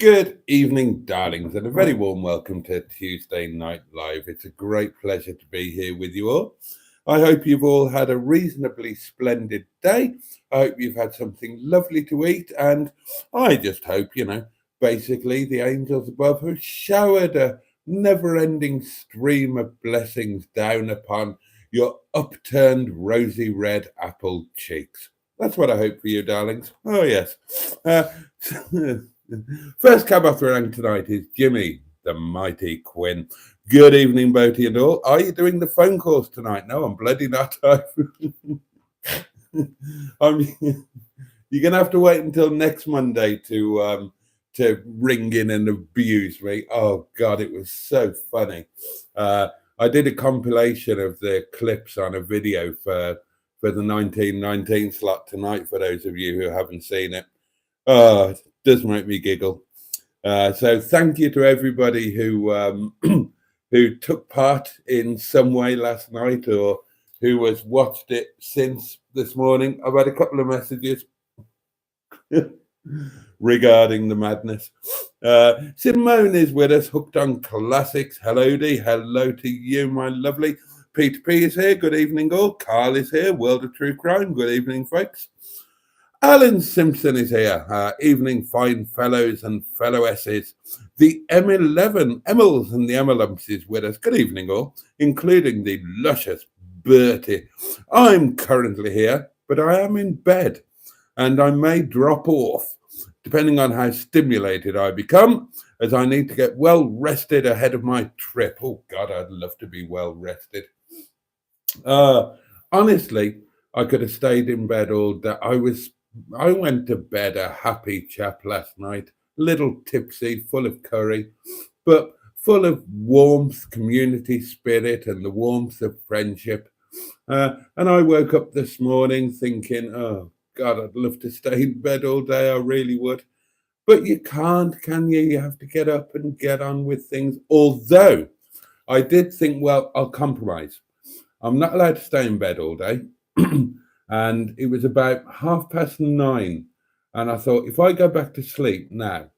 Good evening, darlings, and a very warm welcome to Tuesday Night Live. It's a great pleasure to be here with you all. I hope you've all had a reasonably splendid day. I hope you've had something lovely to eat, and I just hope, basically the angels above have showered a never ending stream of blessings down upon your upturned rosy red apple cheeks. That's what I hope for you, darlings. Oh, yes. Uh, First cab off the rank tonight is Jimmy, the mighty Quinn. Good evening, Boaty and all. Are you doing the phone calls tonight? No, I'm bloody not. I'm, you're going to have to wait until next Monday to ring in and abuse me. Oh, God, it was so funny. I did a compilation of the clips on a video for the 1919 slot tonight, for those of you who haven't seen it. Oh, it does make me giggle. So thank you to everybody who who took part in some way last night or who has watched it since this morning. I've had a couple of messages regarding the madness. Simone is with us, hooked on classics. Hello, Dee. Hello to you, my lovely. Peter P is here. Good evening, all. Carl is here. World of True Crime. Good evening, folks. Alan Simpson is here. Evening, fine fellows and fellowesses. The M11, Emmels and the Emmelumps is with us. Good evening, all, including the luscious Bertie. I'm currently here, but I am in bed, and I may drop off, depending on how stimulated I become, as I need to get well rested ahead of my trip. Oh, God, I'd love to be well rested. Honestly, I could have stayed in bed all day. I went to bed a happy chap last night, little tipsy, full of curry, but full of warmth, community spirit, and the warmth of friendship. And I woke up this morning thinking, oh, God, I'd love to stay in bed all day. I really would. But you can't, can you? You have to get up and get on with things. Although I did think, well, I'll compromise. I'm not allowed to stay in bed all day. And it was about 9:30. And I thought, if I go back to sleep now,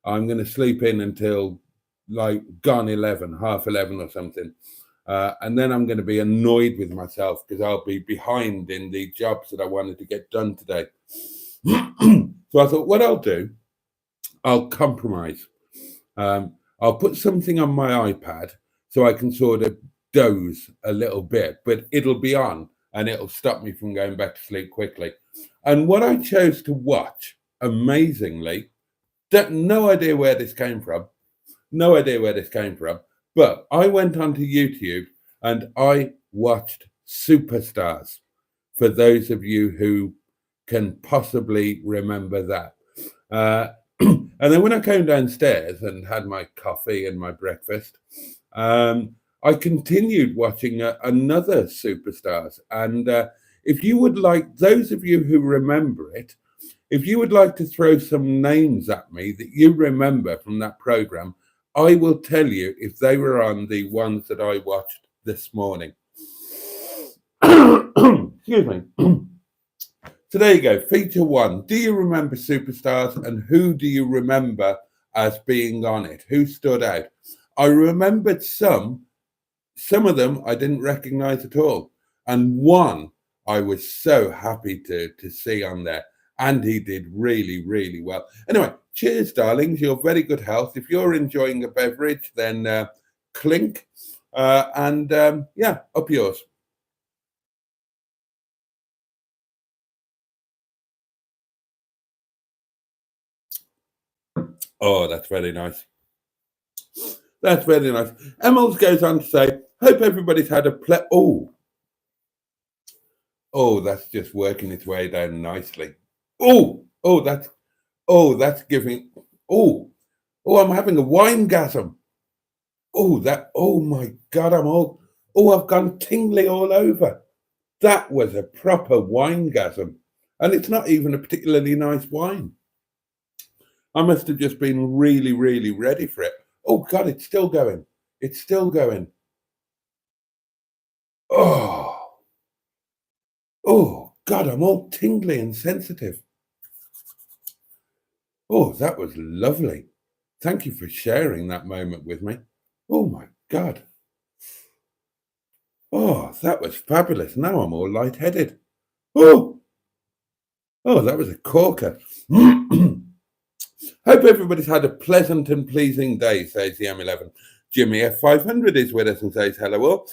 I'm going to sleep in until like gone 11, 10:30 or something. And then I'm going to be annoyed with myself because I'll be behind in the jobs that I wanted to get done today. So I thought, what I'll do, I'll compromise. I'll put something on my iPad so I can sort of doze a little bit, but it'll be on and it'll stop me from going back to sleep quickly. And what I chose to watch, amazingly, no idea where this came from, but I went onto YouTube and I watched Superstars, for those of you who can possibly remember that. And then when I came downstairs and had my coffee and my breakfast, I continued watching another Superstars. And if you would like, those of you who remember it, if you would like to throw some names at me that you remember from that program, I will tell you if they were on the ones that I watched this morning. Excuse me. So there you go, feature one. Do you remember Superstars, and who do you remember as being on it? Who stood out? I remembered some of them I didn't recognize at all. And one I was so happy to see on there. And he did really, really well. Anyway, cheers, darlings. You're very good health. If you're enjoying a beverage, then clink. Yeah, up yours. Oh, that's very nice. That's very nice. Emmels goes on to say, hope everybody's had a Oh, that's just working its way down nicely. That's giving. I'm having a wine-gasm. Oh my God, I've gone tingly all over. That was a proper wine-gasm. And it's not even a particularly nice wine. I must have just been really, really ready for it. Oh God, it's still going. It's still going. Oh God, I'm all tingly and sensitive. Oh, that was lovely. thank you for sharing that moment with me. Oh my God. Oh, that was fabulous. Now I'm all lightheaded. Oh, oh, that was a corker. Hope everybody's had a pleasant and pleasing day, says the M11. Jimmy F500 is with us and says hello all.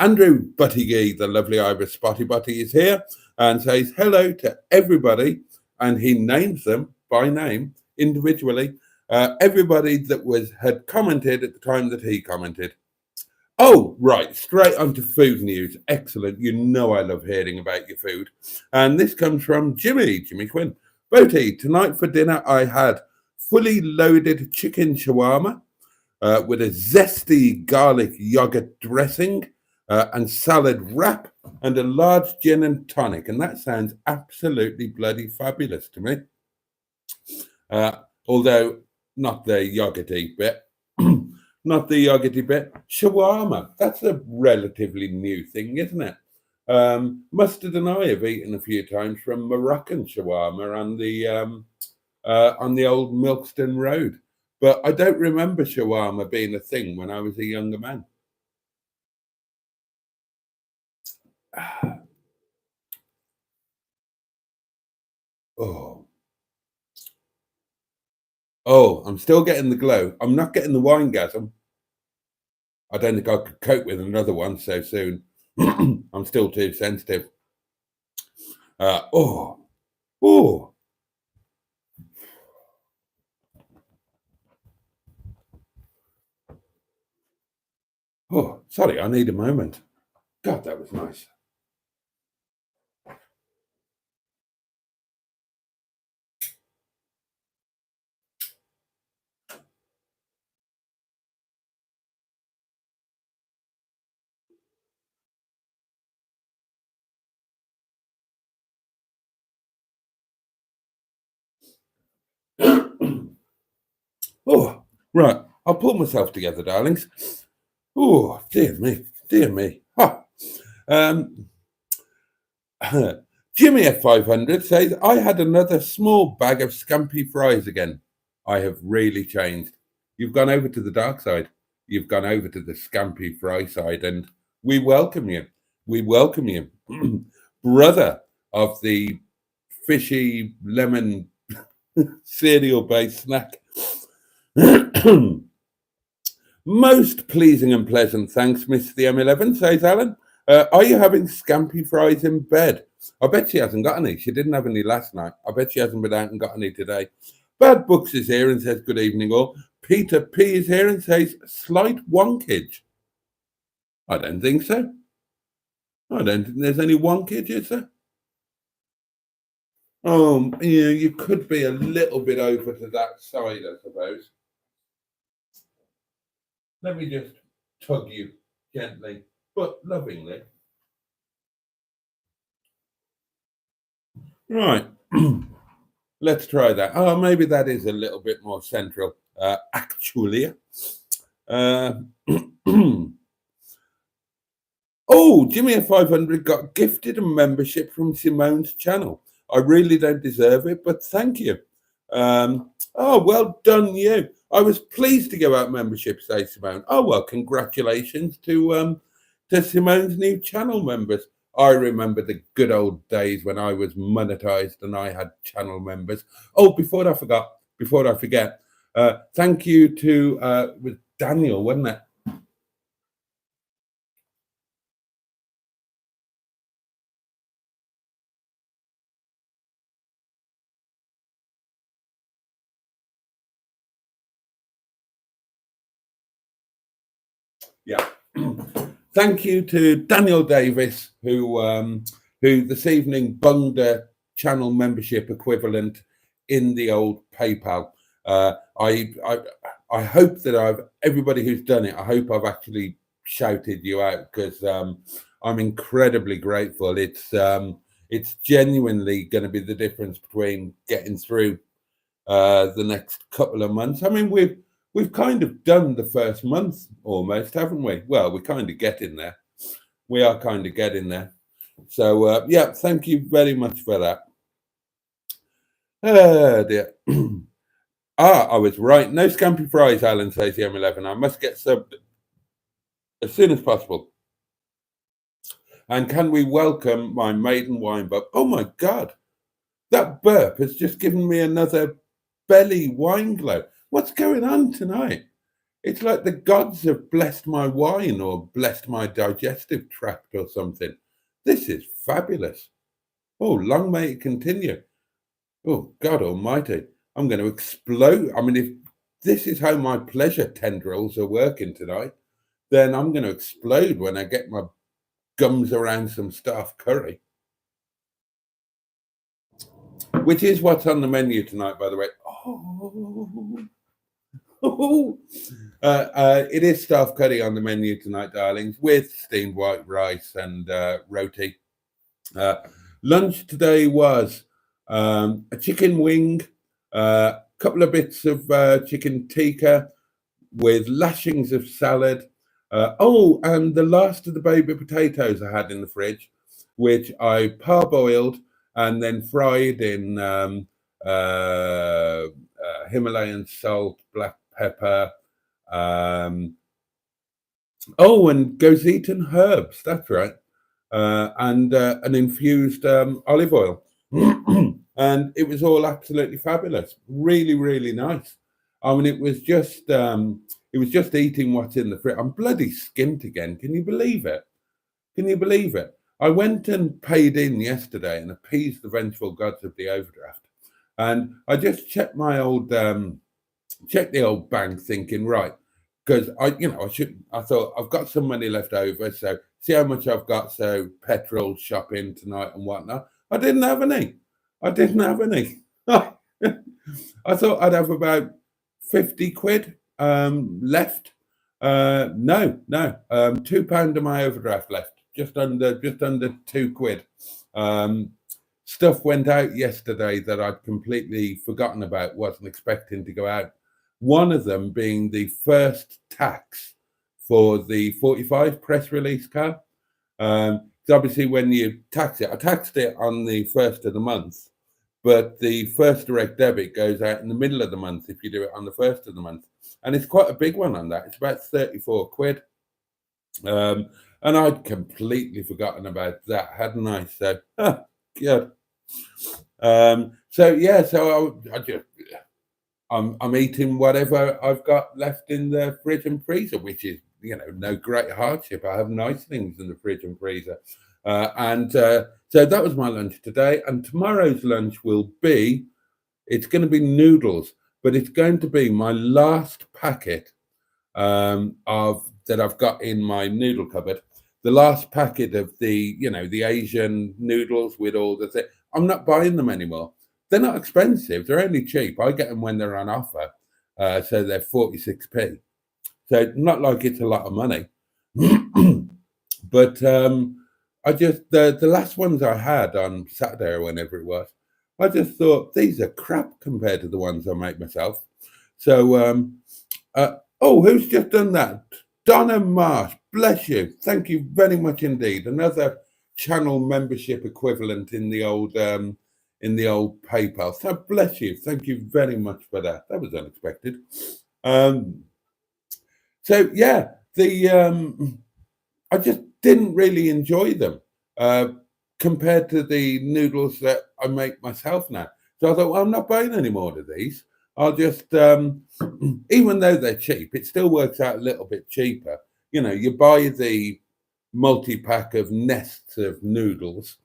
Andrew Buttigieg, the lovely Irish Spotty Butty, is here and says hello to everybody, and he names them by name individually. Everybody that had commented at the time that he commented. Oh, right, straight onto food news. Excellent. You know I love hearing about your food. And this comes from Jimmy Quinn. Boaty, tonight for dinner I had fully loaded chicken shawarma with a zesty garlic yogurt dressing and salad wrap and a large gin and tonic. And that sounds absolutely bloody fabulous to me. Although not the yogurty bit. Not the yogurty bit. Shawarma. That's a relatively new thing, isn't it? Mustard and I have eaten a few times from Moroccan shawarma on the old Milkston Road, but I don't remember shawarma being a thing when I was a younger man. Oh, oh, I'm still getting the glow. I'm not getting the winegasm. I don't think I could cope with another one so soon. I'm still too sensitive. Oh, oh. Oh, sorry, I need a moment. God, that was nice. Oh, right. I'll pull myself together, darlings. Oh, dear me, dear me. Ha. Um, Jimmy F500 says, I had another small bag of scampi fries again. I have really changed. You've gone over to the dark side. You've gone over to the scampi fry side, and we welcome you. We welcome you. Brother of the fishy lemon cereal based snack. Most pleasing and pleasant, thanks, Miss the M11, says Alan. Are you having scampi fries in bed? I bet she hasn't got any. She didn't have any last night. I bet she hasn't been out and got any today. Bad Books is here and says good evening all. Peter P is here and says slight wonkage. I don't think so. I don't think there's any wonkage, is there? Oh, you could be a little bit over to that side, I suppose. Let me just tug you gently, but lovingly. Right. Let's try that. Oh, maybe that is a little bit more central, actually. Oh, Jimmy F500 got gifted a membership from Simone's channel. I really don't deserve it, but thank you. Oh, well done, you. I was pleased to give out membership, says Simone. Oh, well, congratulations to Simone's new channel members. I remember the good old days when I was monetized and I had channel members. Oh, before I forget, thank you to with Daniel, wasn't it? Yeah. Thank you to Daniel Davis, who this evening bunged a channel membership equivalent in the old PayPal. I hope that everybody who's done it. I hope I've actually shouted you out because I'm incredibly grateful. It's genuinely going to be the difference between getting through the next couple of months. I mean, we've kind of done the first month almost, haven't we? Well, we're kind of getting there. We are kind of getting there. So, yeah, thank you very much for that. Dear. I was right. No scampi fries, Alan says the M11. I must get subbed as soon as possible. And can we welcome my maiden wine burp? Oh my God, that burp has just given me another belly wine glow. What's going on tonight? It's like the gods have blessed my wine or blessed my digestive tract or something. This is fabulous. Oh, long may it continue. Oh, God Almighty. I'm going to explode. I mean, if this is how my pleasure tendrils are working tonight, then I'm going to explode when I get my gums around some staff curry, which is what's on the menu tonight, by the way. It is staff curry on the menu tonight, darlings, with steamed white rice and roti. Lunch today was a chicken wing, a couple of bits of chicken tikka with lashings of salad. And the last of the baby potatoes I had in the fridge, which I parboiled and then fried in Himalayan salt, black pepper, and Gozitan herbs. That's right, and an infused olive oil, and it was all absolutely fabulous. Really, really nice. I mean, it was just eating what's in the fridge. I'm bloody skint again. Can you believe it? Can you believe it? I went and paid in yesterday and appeased the vengeful gods of the overdraft. And I just checked checked the old bank thinking, right, because I thought I've got some money left over. So see how much I've got. So petrol, shopping tonight and whatnot. I didn't have any. I didn't have any. I thought I'd have about 50 quid left. No, £2 of my overdraft left. Just under 2 quid. Stuff went out yesterday that I'd completely forgotten about, wasn't expecting to go out. One of them being the first tax for the 45 press release car. So obviously when you tax it, I taxed it on the first of the month, but the first direct debit goes out in the middle of the month if you do it on the first of the month. And it's quite a big one on that. It's about 34 quid. And I'd completely forgotten about that, hadn't I? So, good. I'm eating whatever I've got left in the fridge and freezer, which is, no great hardship. I have nice things in the fridge and freezer. So that was my lunch today. And tomorrow's lunch will be, it's going to be noodles, but it's going to be my last packet of that I've got in my noodle cupboard. The last packet of the Asian noodles with all the things. I'm not buying them anymore. They're not expensive. They're only cheap. I get them when they're on offer. So they're 46p. So not like it's a lot of money. But I just, the last ones I had on Saturday or whenever it was, I just thought these are crap compared to the ones I make myself. So, who's just done that? Donna Marsh, bless you. Thank you very much indeed. Another channel membership equivalent in the old PayPal. So bless you. Thank you very much for that. That was unexpected. I just didn't really enjoy them compared to the noodles that I make myself now. So I thought, well, I'm not buying any more of these. I'll just, even though they're cheap, it still works out a little bit cheaper. You buy the multi-pack of nests of noodles,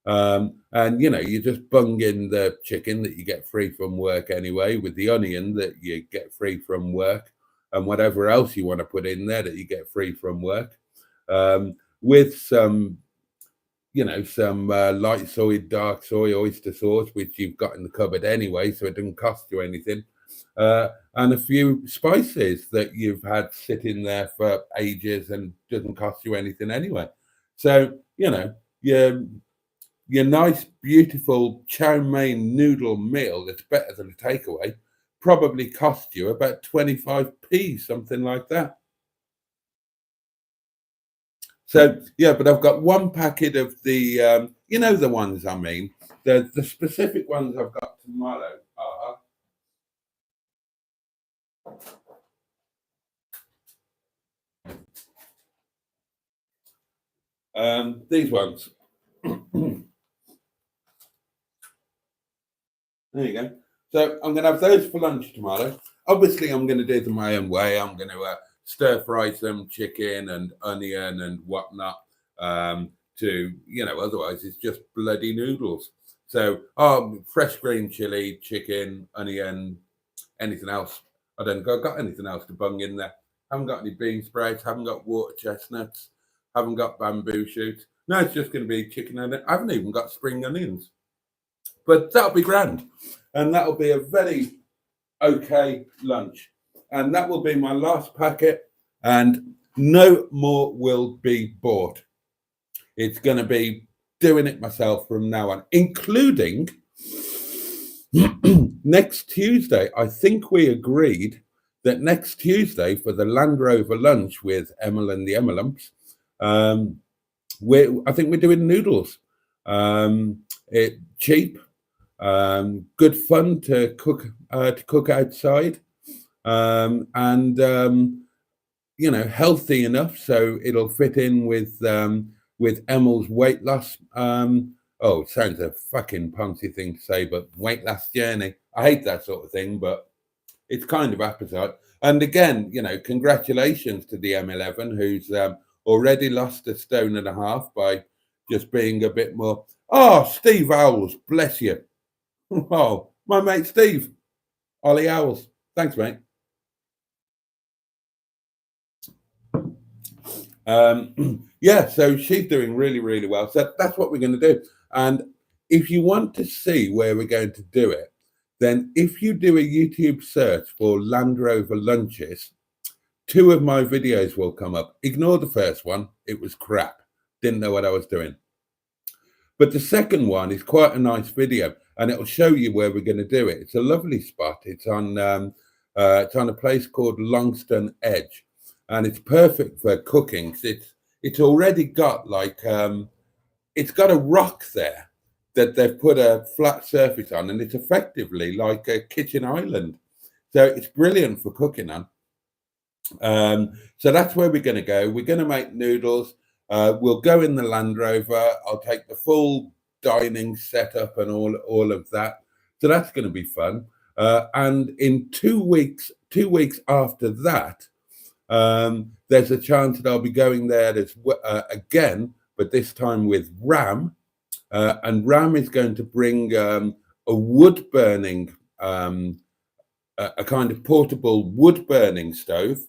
and you just bung in the chicken that you get free from work anyway, with the onion that you get free from work, and whatever else you want to put in there that you get free from work, with some light soy, dark soy, oyster sauce, which you've got in the cupboard anyway, so it doesn't cost you anything, and a few spices that you've had sitting there for ages and doesn't cost you anything anyway. So your nice, beautiful chow mein noodle meal that's better than a takeaway probably cost you about 25p, something like that. So, but I've got one packet of the, the ones I mean. The specific ones I've got tomorrow are These ones. There you go. So I'm going to have those for lunch tomorrow. Obviously, I'm going to do them my own way. I'm going to stir fry some chicken and onion and whatnot. Otherwise it's just bloody noodles. So, fresh green chili, chicken, onion, anything else. I don't think I've got anything else to bung in there. Haven't got any bean sprouts. Haven't got water chestnuts. Haven't got bamboo shoots. No, it's just going to be chicken and I haven't even got spring onions. But that'll be grand. And that'll be a very okay lunch. And that will be my last packet. And no more will be bought. It's going to be doing it myself from now on, including next Tuesday. I think we agreed that next Tuesday for the Land Rover lunch with Emil and the Emilumps, I think we're doing noodles. Cheap, good fun to cook outside, and healthy enough so it'll fit in with Emil's weight loss. It sounds a fucking poncy thing to say, but weight loss journey. I hate that sort of thing, but it's kind of appetite. And again, congratulations to the M11 who's already lost 1.5 stone by just being a bit more. Oh, Steve Owls, bless you. Oh, my mate Steve, Ollie Owls. Thanks, mate. So she's doing really, really well. So that's what we're going to do. And if you want to see where we're going to do it, then if you do a YouTube search for Land Rover lunches, 2 of my videos will come up. Ignore the first one. It was crap. Didn't know what I was doing. But the second one is quite a nice video, and it'll show you where we're going to do it. It's a lovely spot. It's on a place called Longston Edge, and it's perfect for cooking. It's already got it's got a rock there that they've put a flat surface on, and it's effectively like a kitchen island. So it's brilliant for cooking on. So that's where we're going to go. We're going to make noodles. We'll go in the Land Rover. I'll take the full dining setup and all of that. So that's going to be fun. And in 2 weeks after that, there's a chance that I'll be going there again, but this time with Ram. And Ram is going to bring a wood burning, a kind of portable wood burning stove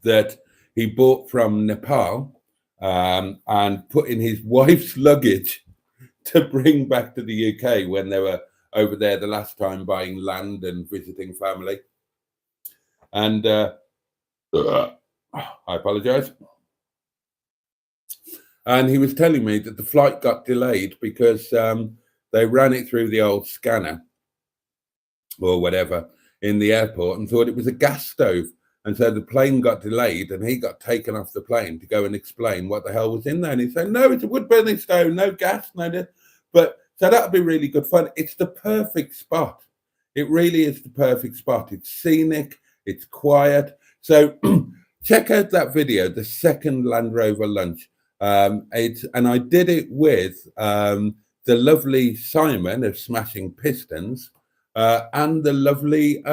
that he bought from Nepal, and put in his wife's luggage to bring back to the UK when they were over there the last time buying land and visiting family. And I apologize. And he was telling me that the flight got delayed because they ran it through the old scanner or whatever in the airport and thought it was a gas stove. And so the plane got delayed and he got taken off the plane to go and explain what the hell was in there. And he said, no, it's a wood burning stove, no gas, no. But so that'll be really good fun. It's the perfect spot. It really is the perfect spot. It's scenic, it's quiet. So check out that video, the second Land Rover lunch. And I did it with the lovely Simon of Smashing Pistons and the lovely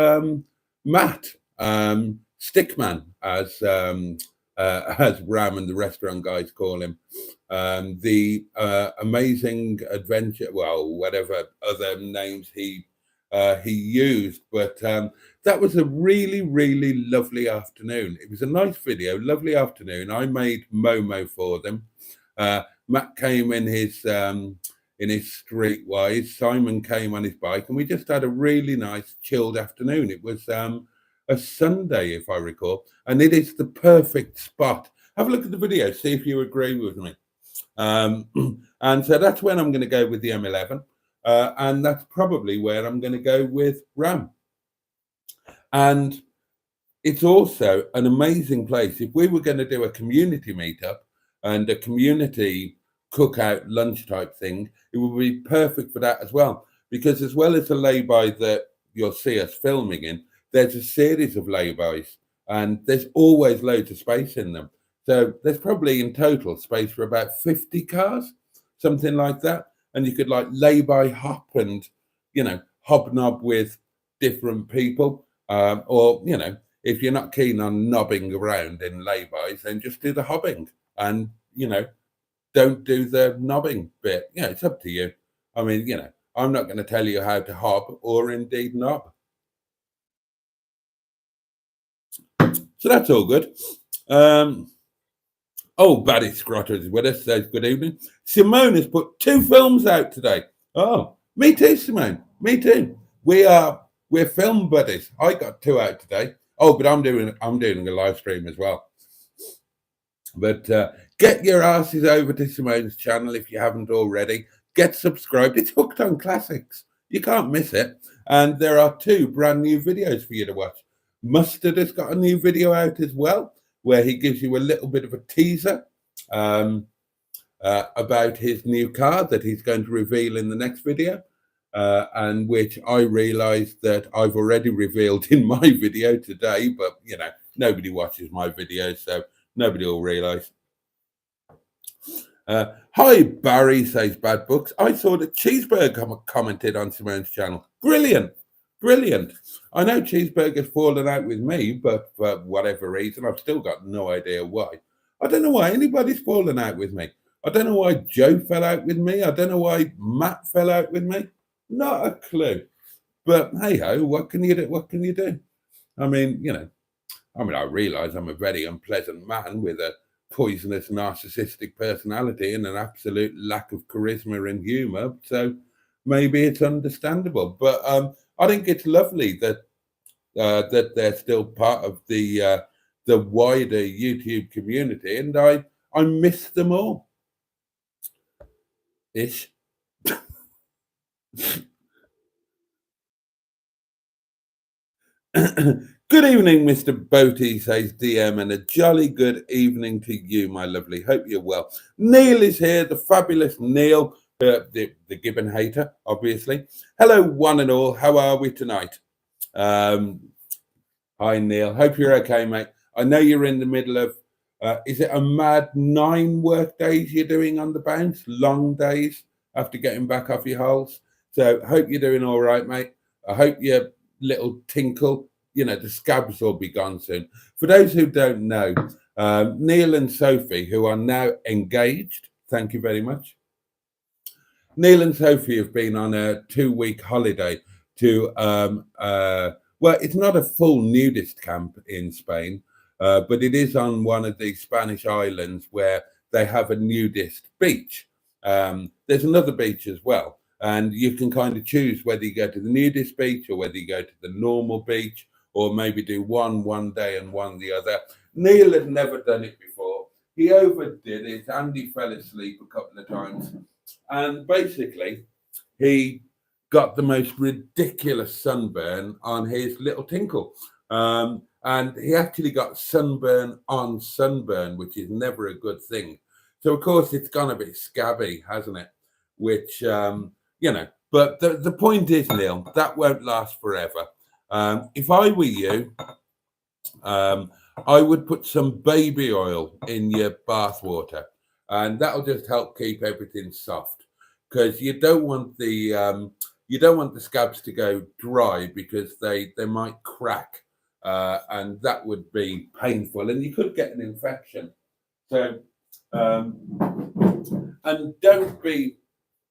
Matt. Stickman, as Ram and the restaurant guys call him, the amazing adventure, well, whatever other names he used, but that was a really, really lovely afternoon. It was a nice video, lovely afternoon. I made Momo for them. Matt came in his streetwise. Simon came on his bike, and we just had a really nice, chilled afternoon. It was a Sunday, if I recall, and it is the perfect spot. Have a look at the video, see if you agree with me. And so that's when I'm going to go with the M11, and that's probably where I'm going to go with Ram. And it's also an amazing place. If we were going to do a community meetup and a community cookout lunch type thing, it would be perfect for that as well. Because as well as the lay-by that you'll see us filming in, there's a series of lay-bys, and there's always loads of space in them. So there's probably in total space for about 50 cars, something like that. And you could like lay-by hop and, hobnob with different people. Or, if you're not keen on nobbing around in lay-bys, then just do the hobbing and, don't do the knobbing bit. It's up to you. I mean, I'm not going to tell you how to hob or indeed knob. So that's all good. Barry Scrotter is with us, says good evening. Simone has put 2 films out today. Oh, me too, Simone. Me too. We're film buddies. I got 2 out today. Oh, but I'm doing a live stream as well. But get your asses over to Simone's channel if you haven't already. Get subscribed. It's Hooked on Classics. You can't miss it. And there are 2 brand new videos for you to watch. Mustard has got a new video out as well, where he gives you a little bit of a teaser about his new car that he's going to reveal in the next video, and which I realised that I've already revealed in my video today, but, nobody watches my videos, so nobody will realise. Hi, Barry, says Bad Books. I saw that Cheeseburger commented on Simone's channel. Brilliant. I know Cheeseburger's fallen out with me, but for whatever reason, I've still got no idea why. I don't know why anybody's fallen out with me. I don't know why Joe fell out with me. I don't know why Matt fell out with me. Not a clue. But hey-ho, what can you do? I mean, I realise I'm a very unpleasant man with a poisonous narcissistic personality and an absolute lack of charisma and humour. So maybe it's understandable. But I think it's lovely that that they're still part of the wider YouTube community, and I miss them all. Ish. Good evening, Mr. Boaty, says DM, and a jolly good evening to you, my lovely. Hope you're well. Neil is here, the fabulous Neil, the Gibbon hater, obviously. Hello, one and all. How are we tonight? Hi, Neil. Hope you're okay, mate. I know you're in the middle of, is it a mad 9 work days you're doing on the bounce? Long days after getting back off your holes. So hope you're doing all right, mate. I hope your little tinkle, the scabs will be gone soon. For those who don't know, Neil and Sophie, who are now engaged, thank you very much. Neil and Sophie have been on a 2-week holiday to, well, it's not a full nudist camp in Spain, but it is on one of the Spanish islands where they have a nudist beach. There's another beach as well, and you can kind of choose whether you go to the nudist beach or whether you go to the normal beach, or maybe do one day and one the other. Neil had never done it before. He overdid it. Andy fell asleep a couple of times. And basically, he got the most ridiculous sunburn on his little tinkle. And he actually got sunburn on sunburn, which is never a good thing. So, of course, it's gone a bit scabby, hasn't it? Which, but the point is, Neil, that won't last forever. If I were you, I would put some baby oil in your bath water, and that'll just help keep everything soft, because you don't want the scabs to go dry, because they might crack, and that would be painful, and you could get an infection. So, and don't be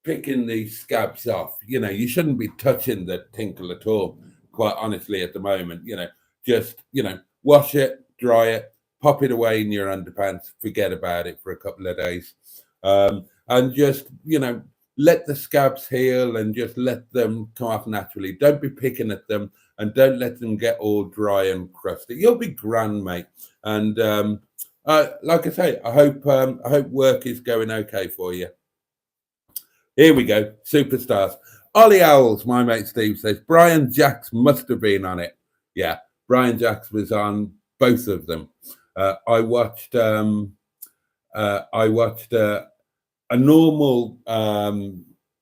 picking these scabs off. You shouldn't be touching the tinkle at all. Quite honestly, at the moment, just wash it, dry it, pop it away in your underpants, forget about it for a couple of days, and just let the scabs heal and just let them come off naturally. Don't be picking at them, and don't let them get all dry and crusty. You'll be grand, mate. And like I say, I hope work is going okay for you. Here we go, superstars. Ollie Owls, my mate Steve, says Brian Jacks must have been on it. Yeah, Brian Jacks was on both of them. I watched a normal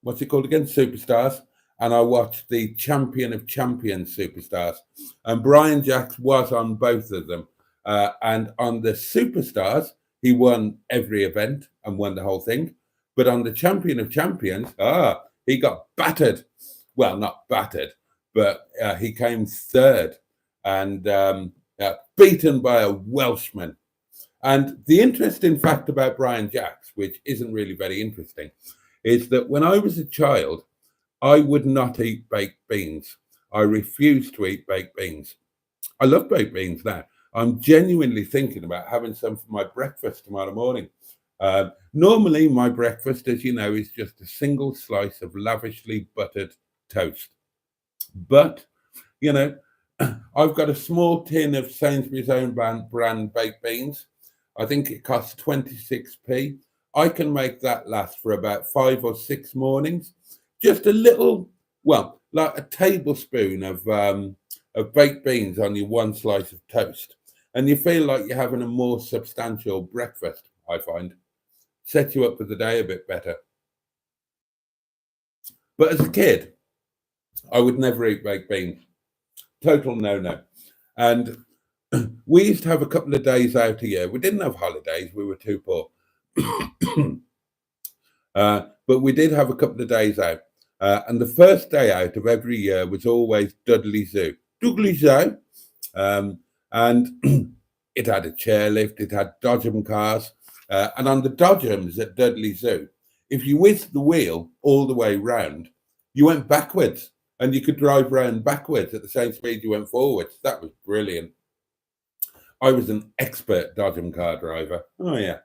what's it called again? Superstars, and I watched the Champion of Champions Superstars, and Brian Jacks was on both of them. And on the Superstars, he won every event and won the whole thing. But on the Champion of Champions, he got battered. Well, not battered, but he came third and beaten by a Welshman. And the interesting fact about Brian Jacks, which isn't really very interesting, is that when I was a child, I would not eat baked beans. I refused to eat baked beans. I love baked beans now. I'm genuinely thinking about having some for my breakfast tomorrow morning. Normally, my breakfast, as you know, is just a single slice of lavishly buttered toast. But, you know, I've got a small tin of Sainsbury's own brand baked beans. I think it costs 26p. I can make that last for about 5 or 6 mornings. Just a little, well, like a tablespoon of baked beans on your one slice of toast. And you feel like you're having a more substantial breakfast, I find. Set you up for the day a bit better. But as a kid, I would never eat baked beans. Total no-no. And we used to have a couple of days out a year. We didn't have holidays. We were too poor. But we did have a couple of days out. And the first day out of every year was always Dudley Zoo. Dudley Zoo. And it had a chairlift. It had Dodgem cars. And on the Dodgems at Dudley Zoo, if you whizzed the wheel all the way round, you went backwards. And you could drive round backwards at the same speed you went forwards. That was brilliant. I was an expert Dodgem car driver. Oh, yeah.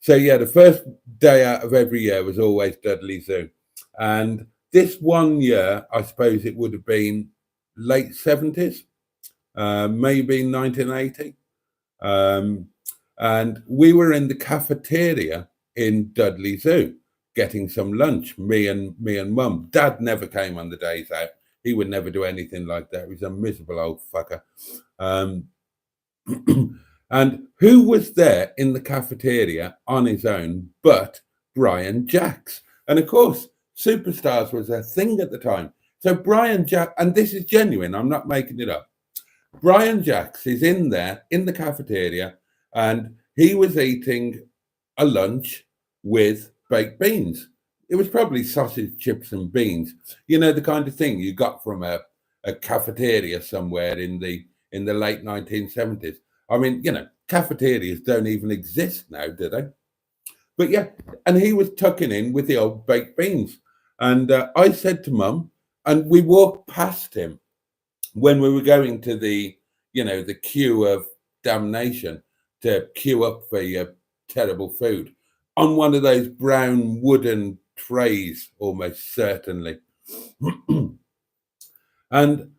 So, yeah, the first day out of every year was always Dudley Zoo. And this one year, I suppose it would have been late 70s, maybe 1980. And we were in the cafeteria in Dudley Zoo getting some lunch, me and mum. Dad never came on the days out. He would never do anything like that. He was a miserable old fucker. And who was there in the cafeteria on his own but Brian Jacks? And of course, Superstars was a thing at the time. So Brian Jacks, and this is genuine, I'm not making it up. Brian Jacks is in there in the cafeteria and he was eating a lunch with baked beans. It was probably sausage, chips, and beans. You know, the kind of thing you got from a cafeteria somewhere in the late 1970s. I mean, you know, cafeterias don't even exist now, do they? But yeah, and he was tucking in with the old baked beans. And I said to Mum, and we walked past him when we were going to the, you know, the queue of damnation to queue up for your terrible food on one of those brown wooden trays, almost certainly. And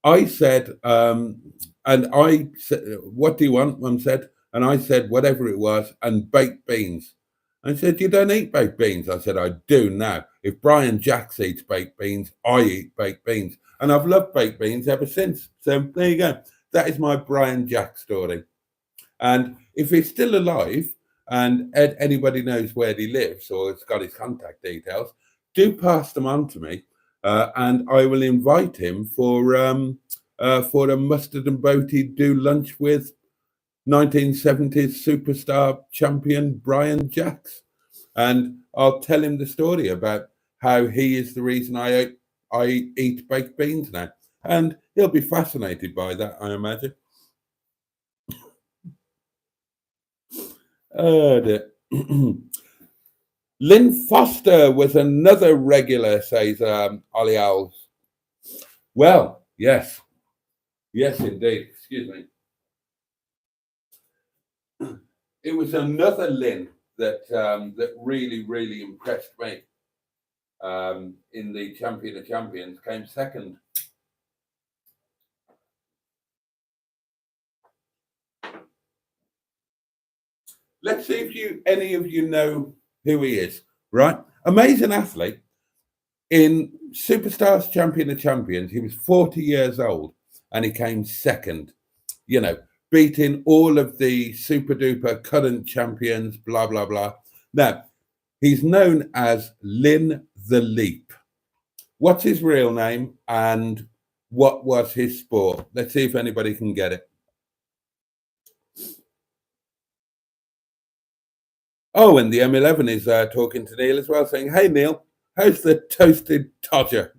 I said, what do you want? Mum said, and I said, whatever it was, and baked beans. And she said, you don't eat baked beans. I said, I do now. If Brian Jacks eats baked beans, I eat baked beans. And I've loved baked beans ever since. So there you go. That is my Brian Jacks story. And if he's still alive and anybody knows where he lives or has got his contact details, do pass them on to me. And I will invite him for a mustard and boaty do lunch with 1970s superstar champion Brian Jacks. And I'll tell him the story about how he is the reason I eat baked beans now. And he'll be fascinated by that, I imagine. Lynn Foster was another regular, says Ollie Owls. Well, yes. Yes, indeed. Excuse me. It was another Lynn that that really, really impressed me in the Champion of Champions, came second. Let's see if any of you know who he is, right? Amazing athlete. In Superstars Champion of Champions, he was 40 years old and he came second, you know, beating all of the super duper current champions, blah, blah, blah. Now, He's known as Lynn the Leap. What's his real name and what was his sport? Let's see if anybody can get it. Oh, and the M11 is talking to Neil as well, saying, "Hey, Neil, how's the toasted todger?"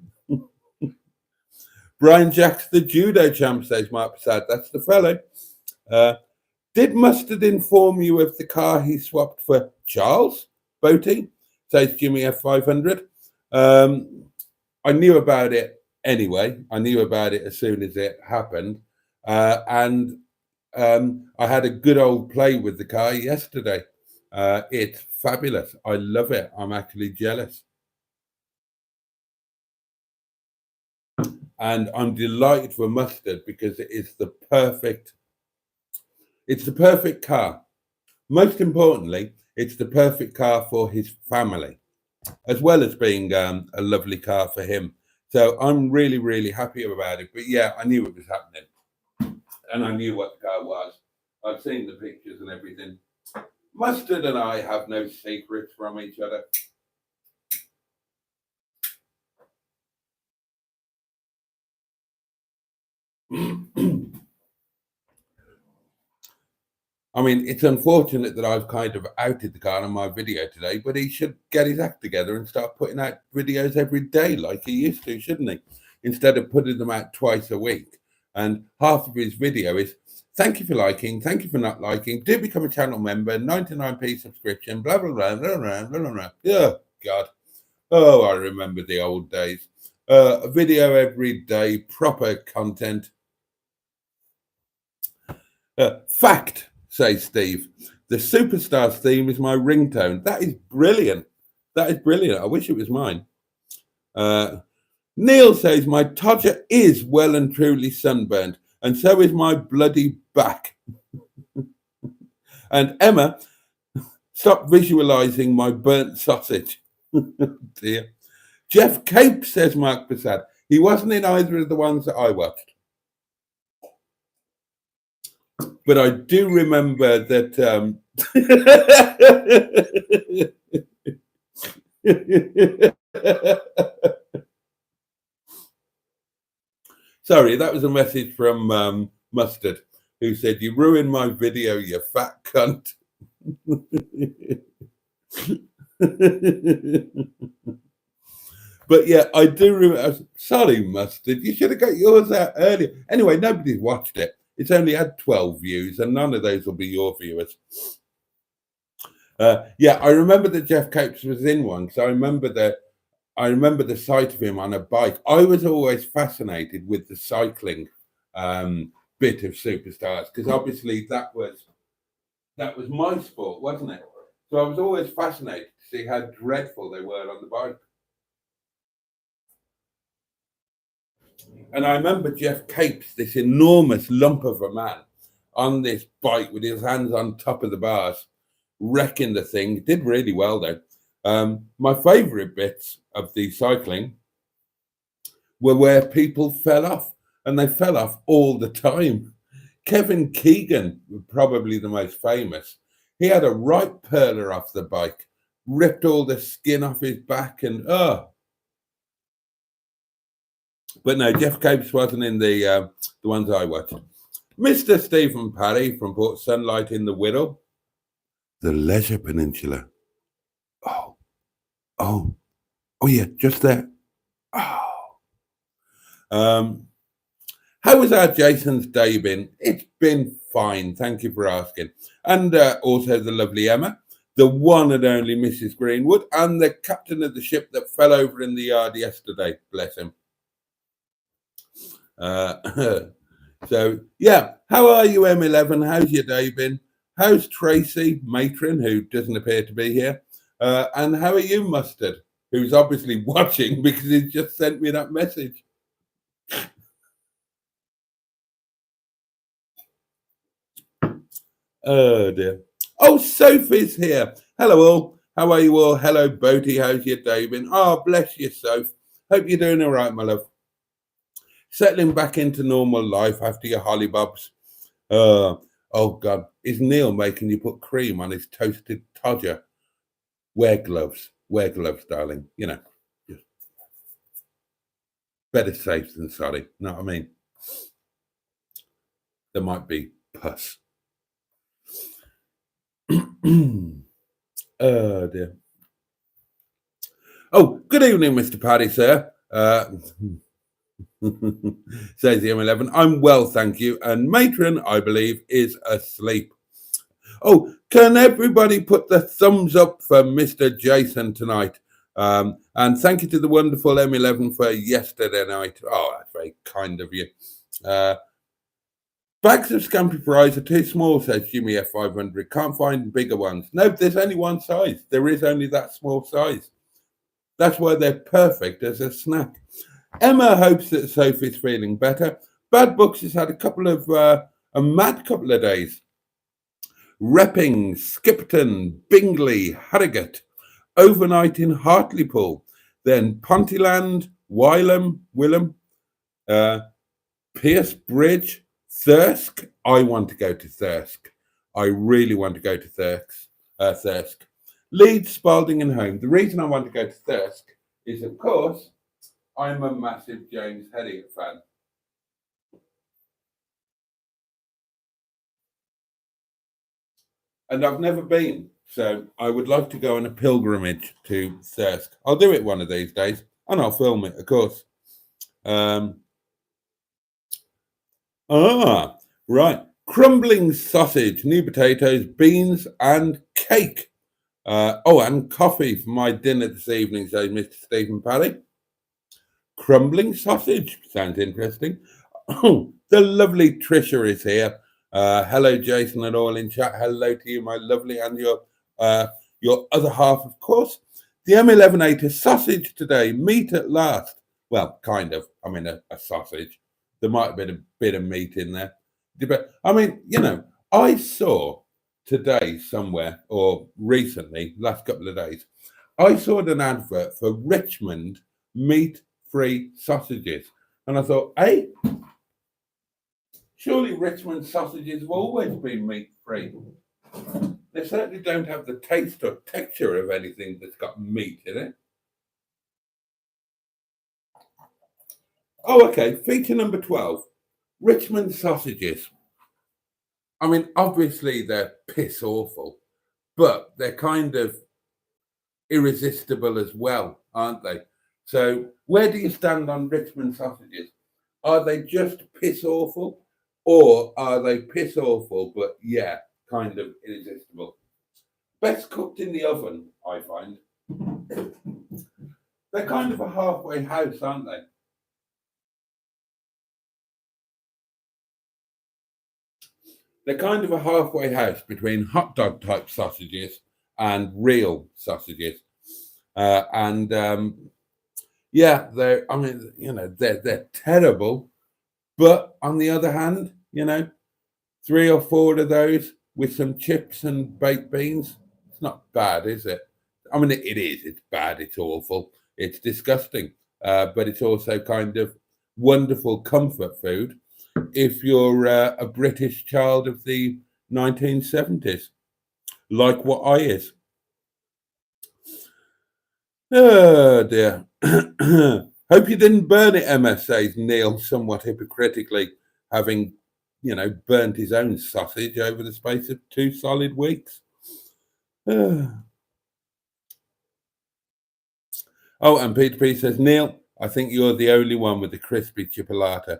Brian Jack's the judo champ, says Mark Prasad. That's the fellow. Did Mustard inform you of the car he swapped for Charles? Boaty, says Jimmy F500. I knew about it anyway. I knew about it as soon as it happened. And I had a good old play with the car yesterday. It's fabulous. I love it. I'm actually jealous. And I'm delighted for Mustard because it's the perfect car. Most importantly, it's the perfect car for his family, as well as being a lovely car for him. So I'm really, really happy about it. But yeah, I knew it was happening. And I knew what the car was. I've seen the pictures and everything. Mustard and I have no secrets from each other. I mean, it's unfortunate that I've kind of outed the car in my video today, but he should get his act together and start putting out videos every day like he used to, shouldn't he? Instead of putting them out twice a week. And half of his video is, thank you for liking, thank you for not liking, do become a channel member, 99p subscription, blah, blah, blah, blah, blah, blah, blah. Oh, God. Oh, I remember the old days. A video every day, proper content. Fact, says Steve. The Superstars theme is my ringtone. That is brilliant. That is brilliant. I wish it was mine. Neil says, my Todger is well and truly sunburned, and so is my bloody back. And Emma, stop visualizing my burnt sausage. Dear. Jeff Cape, says Mark Prasad. He wasn't in either of the ones that I watched. But I do remember that. Sorry, that was a message from Mustard, who said, "You ruined my video, you fat cunt." But yeah, I do remember. Sorry, Mustard, you should have got yours out earlier. Anyway, nobody's watched it. It's only had 12 views, and none of those will be your viewers. Yeah, I remember that Jeff Capes was in one, because I remember the sight of him on a bike. I was always fascinated with the cycling bit of Superstars, because obviously that was my sport, wasn't it? So I was always fascinated to see how dreadful they were on the bike. And I remember Jeff Capes, this enormous lump of a man, on this bike with his hands on top of the bars, wrecking the thing. Did really well though. My favourite bits of the cycling were where people fell off, and they fell off all the time. Kevin Keegan, probably the most famous, he had a right perler off the bike, ripped all the skin off his back, and But no, Jeff Capes wasn't in the ones I watched. Mr. Stephen Parry from Port Sunlight in the Whittle. The Leisure Peninsula. Oh yeah, just there. How was our Jason's day been? It's been fine, thank you for asking. And also the lovely Emma, the one and only Mrs. Greenwood, and the captain of the ship that fell over in the yard yesterday, bless him. So yeah, how are you, M11? How's your day been? How's Tracy Matron, who doesn't appear to be here? And how are you, Mustard, who's obviously watching because he just sent me that message? Oh dear. Oh, Sophie's here. Hello all. How are you all? Hello, Boaty. How's your day been? Oh, bless you, Soph. Hope you're doing all right, my love. Settling back into normal life after your hollybobs. Oh God, is Neil making you put cream on his toasted todger? wear gloves. Wear gloves, darling. Just better safe than sorry. Know what I mean? There might be pus. Oh dear. Oh, good evening, Mr. Paddy, sir. Says the M11. I'm well, thank you. And Matron, I believe, is asleep. Oh, can everybody put the thumbs up for Mr. Jason tonight? And thank you to the wonderful M11 for yesterday night. Oh, that's very kind of you. Bags of scampi fries are too small, says Jimmy F500. Can't find bigger ones. No, there's only one size. There is only that small size. That's why they're perfect as a snack. Emma hopes that Sophie's feeling better. Bad Books has had a mad couple of days. Repping, Skipton, Bingley, Harrogate, overnight in Hartlepool, then Pontyland, Willem, Pierce Bridge, Thirsk. I want to go to Thirsk. I really want to go to Thirsk. Leeds, Spalding and Home. The reason I want to go to Thirsk is, of course, I'm a massive James Herriot fan. And I've never been, so I would like to go on a pilgrimage to Thirsk. I'll do it one of these days, and I'll film it, of course. Right. Crumbling sausage, new potatoes, beans, and cake. And coffee for my dinner this evening, says Mr. Stephen Paddy. Crumbling sausage sounds interesting. Oh, the lovely Trisha is here. Hello, Jason, and all in chat. Hello to you, my lovely, and your other half, of course. The M11 ate a sausage today, meat at last. Well, kind of. I mean, a sausage. There might have been a bit of meat in there. But I mean, I saw today somewhere, or recently, last couple of days, I saw an advert for Richmond meat-free sausages. And I thought, hey, surely Richmond sausages have always been meat-free. They certainly don't have the taste or texture of anything that's got meat in it. Oh, okay. Feature number 12. Richmond sausages. I mean, obviously they're piss awful, but they're kind of irresistible as well, aren't they? So where do you stand on Richmond sausages? Are they just piss awful, or are they piss awful, but yeah, kind of irresistible? Best cooked in the oven, I find. They're kind of a halfway house, aren't they? They're kind of a halfway house between hot dog type sausages and real sausages. Yeah, they're terrible. But on the other hand, 3 or 4 of those with some chips and baked beans, it's not bad, is it? I mean, it is. It's bad. It's awful. It's disgusting. But it's also kind of wonderful comfort food if you're a British child of the 1970s, like what I is. Oh, dear. Hope you didn't burn it, Emma, says Neil, somewhat hypocritically, having, burnt his own sausage over the space of 2 solid weeks. Oh, and Peter P says, Neil, I think you're the only one with the crispy chipolata.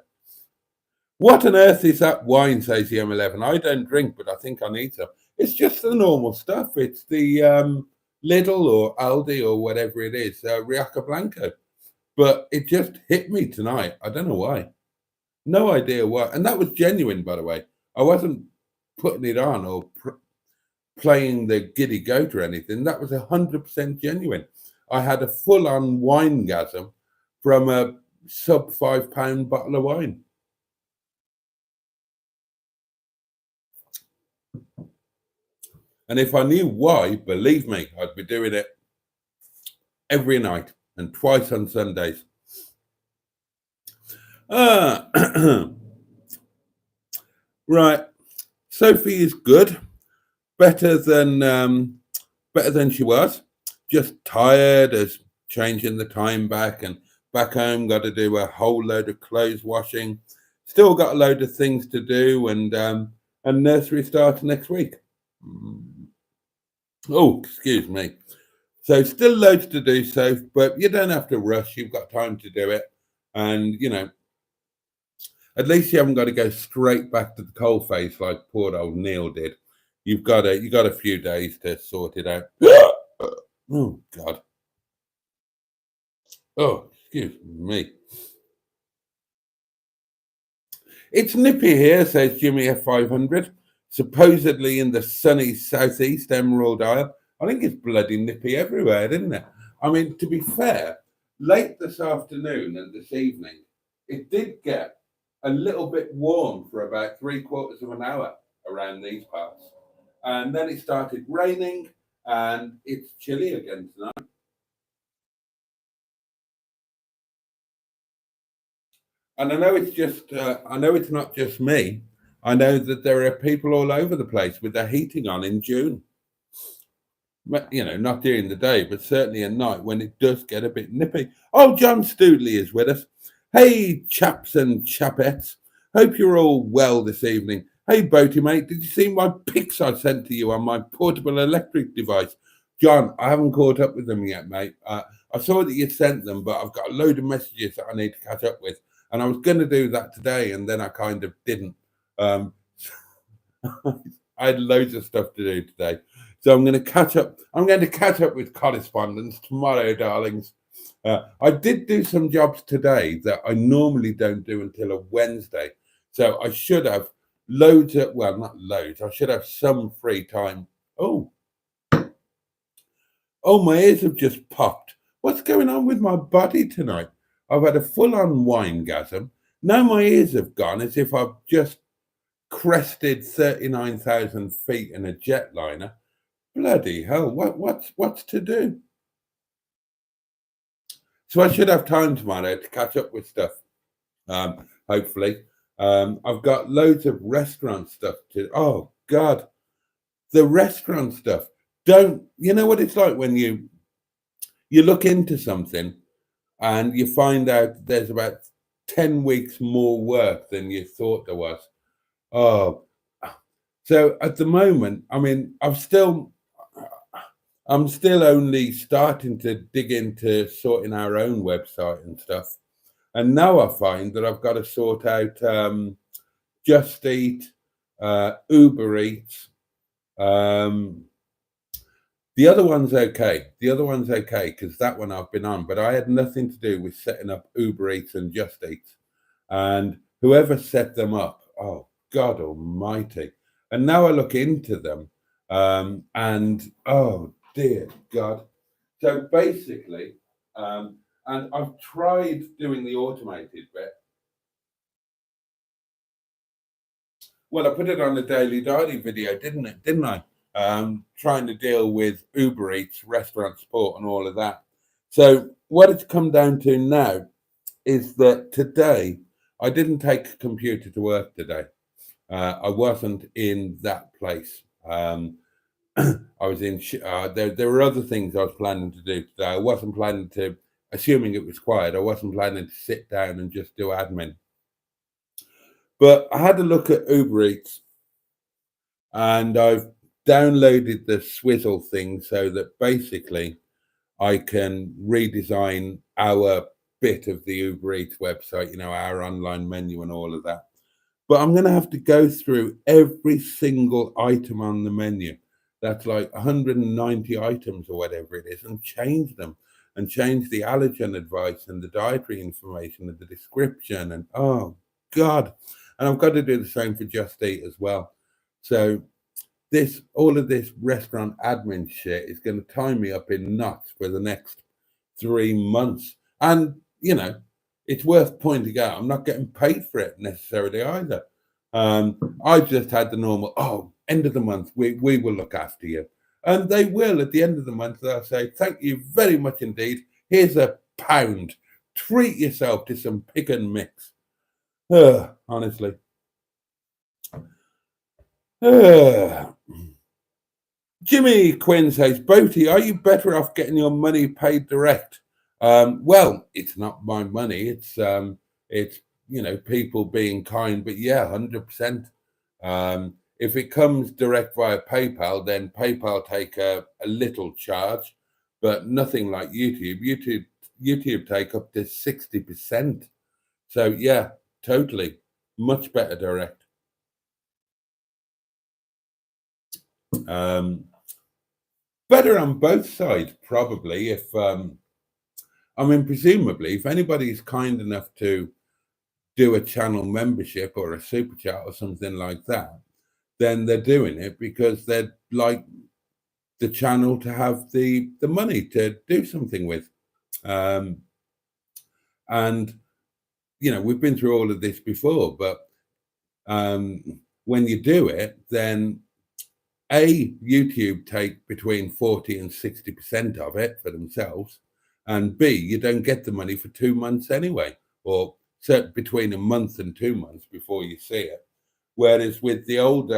What on earth is that wine, says the M11? I don't drink, but I think I need some. It's just the normal stuff. It's the Lidl or Aldi or whatever it is, Rioja Blanco. But it just hit me tonight. I don't know why. No idea why. And that was genuine, by the way. I wasn't putting it on or playing the giddy goat or anything. That was 100% genuine. I had a full-on winegasm from a sub £5 bottle of wine. And if I knew why, believe me, I'd be doing it every night and twice on Sundays. Right. Sophie is good. Better than she was. just tired as changing the time back, and back home got to do a whole load of clothes washing. Still got a load of things to do, and nursery starts next week. Mm. Oh, excuse me. So still loads to do, so but you don't have to rush. You've got time to do it, and at least you haven't got to go straight back to the coal face like poor old Neil did. You got a few days to sort it out. Oh God. Oh, excuse me. It's nippy here, says Jimmy F500. Supposedly in the sunny southeast Emerald Isle. I think it's bloody nippy everywhere, isn't it? I mean, to be fair, late this afternoon and this evening, it did get a little bit warm for about 3/4 of an hour around these parts. And then it started raining and it's chilly again tonight. And I know it's not just me. I know that there are people all over the place with their heating on in June. Not during the day, but certainly at night when it does get a bit nippy. Oh, John Studley is with us. Hey, chaps and chapettes. Hope you're all well this evening. Hey, Boaty, mate, did you see my pics I sent to you on my portable electric device? John, I haven't caught up with them yet, mate. I saw that you sent them, but I've got a load of messages that I need to catch up with. And I was going to do that today, and then I kind of didn't. Um, I had loads of stuff to do today. So I'm going to catch up. I'm going to catch up with correspondence tomorrow, darlings. I did do some jobs today that I normally don't do until a Wednesday. So I should have not loads. I should have some free time. Oh, my ears have just popped. What's going on with my body tonight? I've had a full-on winegasm. Now my ears have gone as if I've just crested 39,000 feet in a jetliner. Bloody hell, what's to do? So I should have time tomorrow to catch up with stuff, hopefully. I've got loads of restaurant stuff to. Oh, God. The restaurant stuff. You know what it's like when you look into something and you find out there's about 10 weeks more work than you thought there was. Oh, so at the moment, I mean, I'm still only starting to dig into sorting our own website and stuff. And now I find that I've got to sort out Just Eat, Uber Eats. The other one's okay. Because that one I've been on, but I had nothing to do with setting up Uber Eats and Just Eat. And whoever set them up, oh, God almighty. And now I look into them and, oh, dear God. So basically, and I've tried doing the automated bit. Well, I put it on the Daily Diary video, didn't I? Trying to deal with Uber Eats, restaurant support, and all of that. So what it's come down to now is that today I didn't take a computer to work today. I wasn't in that place. I was in. There were other things I was planning to do today. I wasn't planning to, assuming it was quiet. I wasn't planning to sit down and just do admin. But I had a look at Uber Eats, and I've downloaded the Swizzle thing so that basically I can redesign our bit of the Uber Eats website. Our online menu and all of that. But I'm going to have to go through every single item on the menu. That's like 190 items or whatever it is, and change them, and change the allergen advice and the dietary information and the description. And oh, God. And I've got to do the same for Just Eat as well. So all of this restaurant admin shit is going to tie me up in knots for the next 3 months. And, it's worth pointing out, I'm not getting paid for it necessarily either. I just had the normal, end of the month, we will look after you. And they will at the end of the month. They'll say, thank you very much indeed. Here's £1. Treat yourself to some pick and mix. Honestly. Jimmy Quinn says, Boaty, are you better off getting your money paid direct? Well, it's not my money. It's people being kind, but yeah, 100%. If it comes direct via PayPal, then PayPal take a little charge, but nothing like YouTube. YouTube take up to 60%. So yeah, totally, much better direct. Better on both sides, probably. If presumably, if anybody's kind enough to do a channel membership or a super chat or something like that, then they're doing it because they'd like the channel to have the money to do something with. And we've been through all of this before, but when you do it, then YouTube take between 40 and 60% of it for themselves, and B, you don't get the money for 2 months anyway, or between a month and 2 months before you see it. Whereas with the old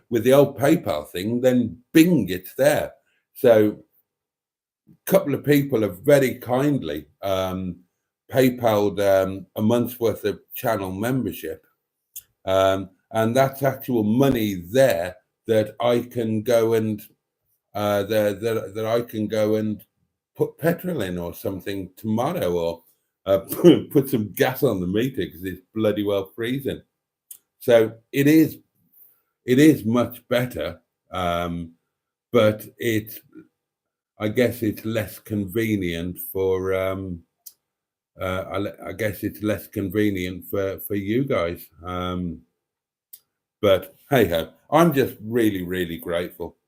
PayPal thing, then bing, it's there. So a couple of people have very kindly PayPal'd a month's worth of channel membership, and that's actual money there that I can go and that I can go and put petrol in or something tomorrow, or put some gas on the meter because it's bloody well freezing. So it is much better, but I guess it's less convenient for I guess it's less convenient for you guys. But hey ho, I'm just really, really grateful,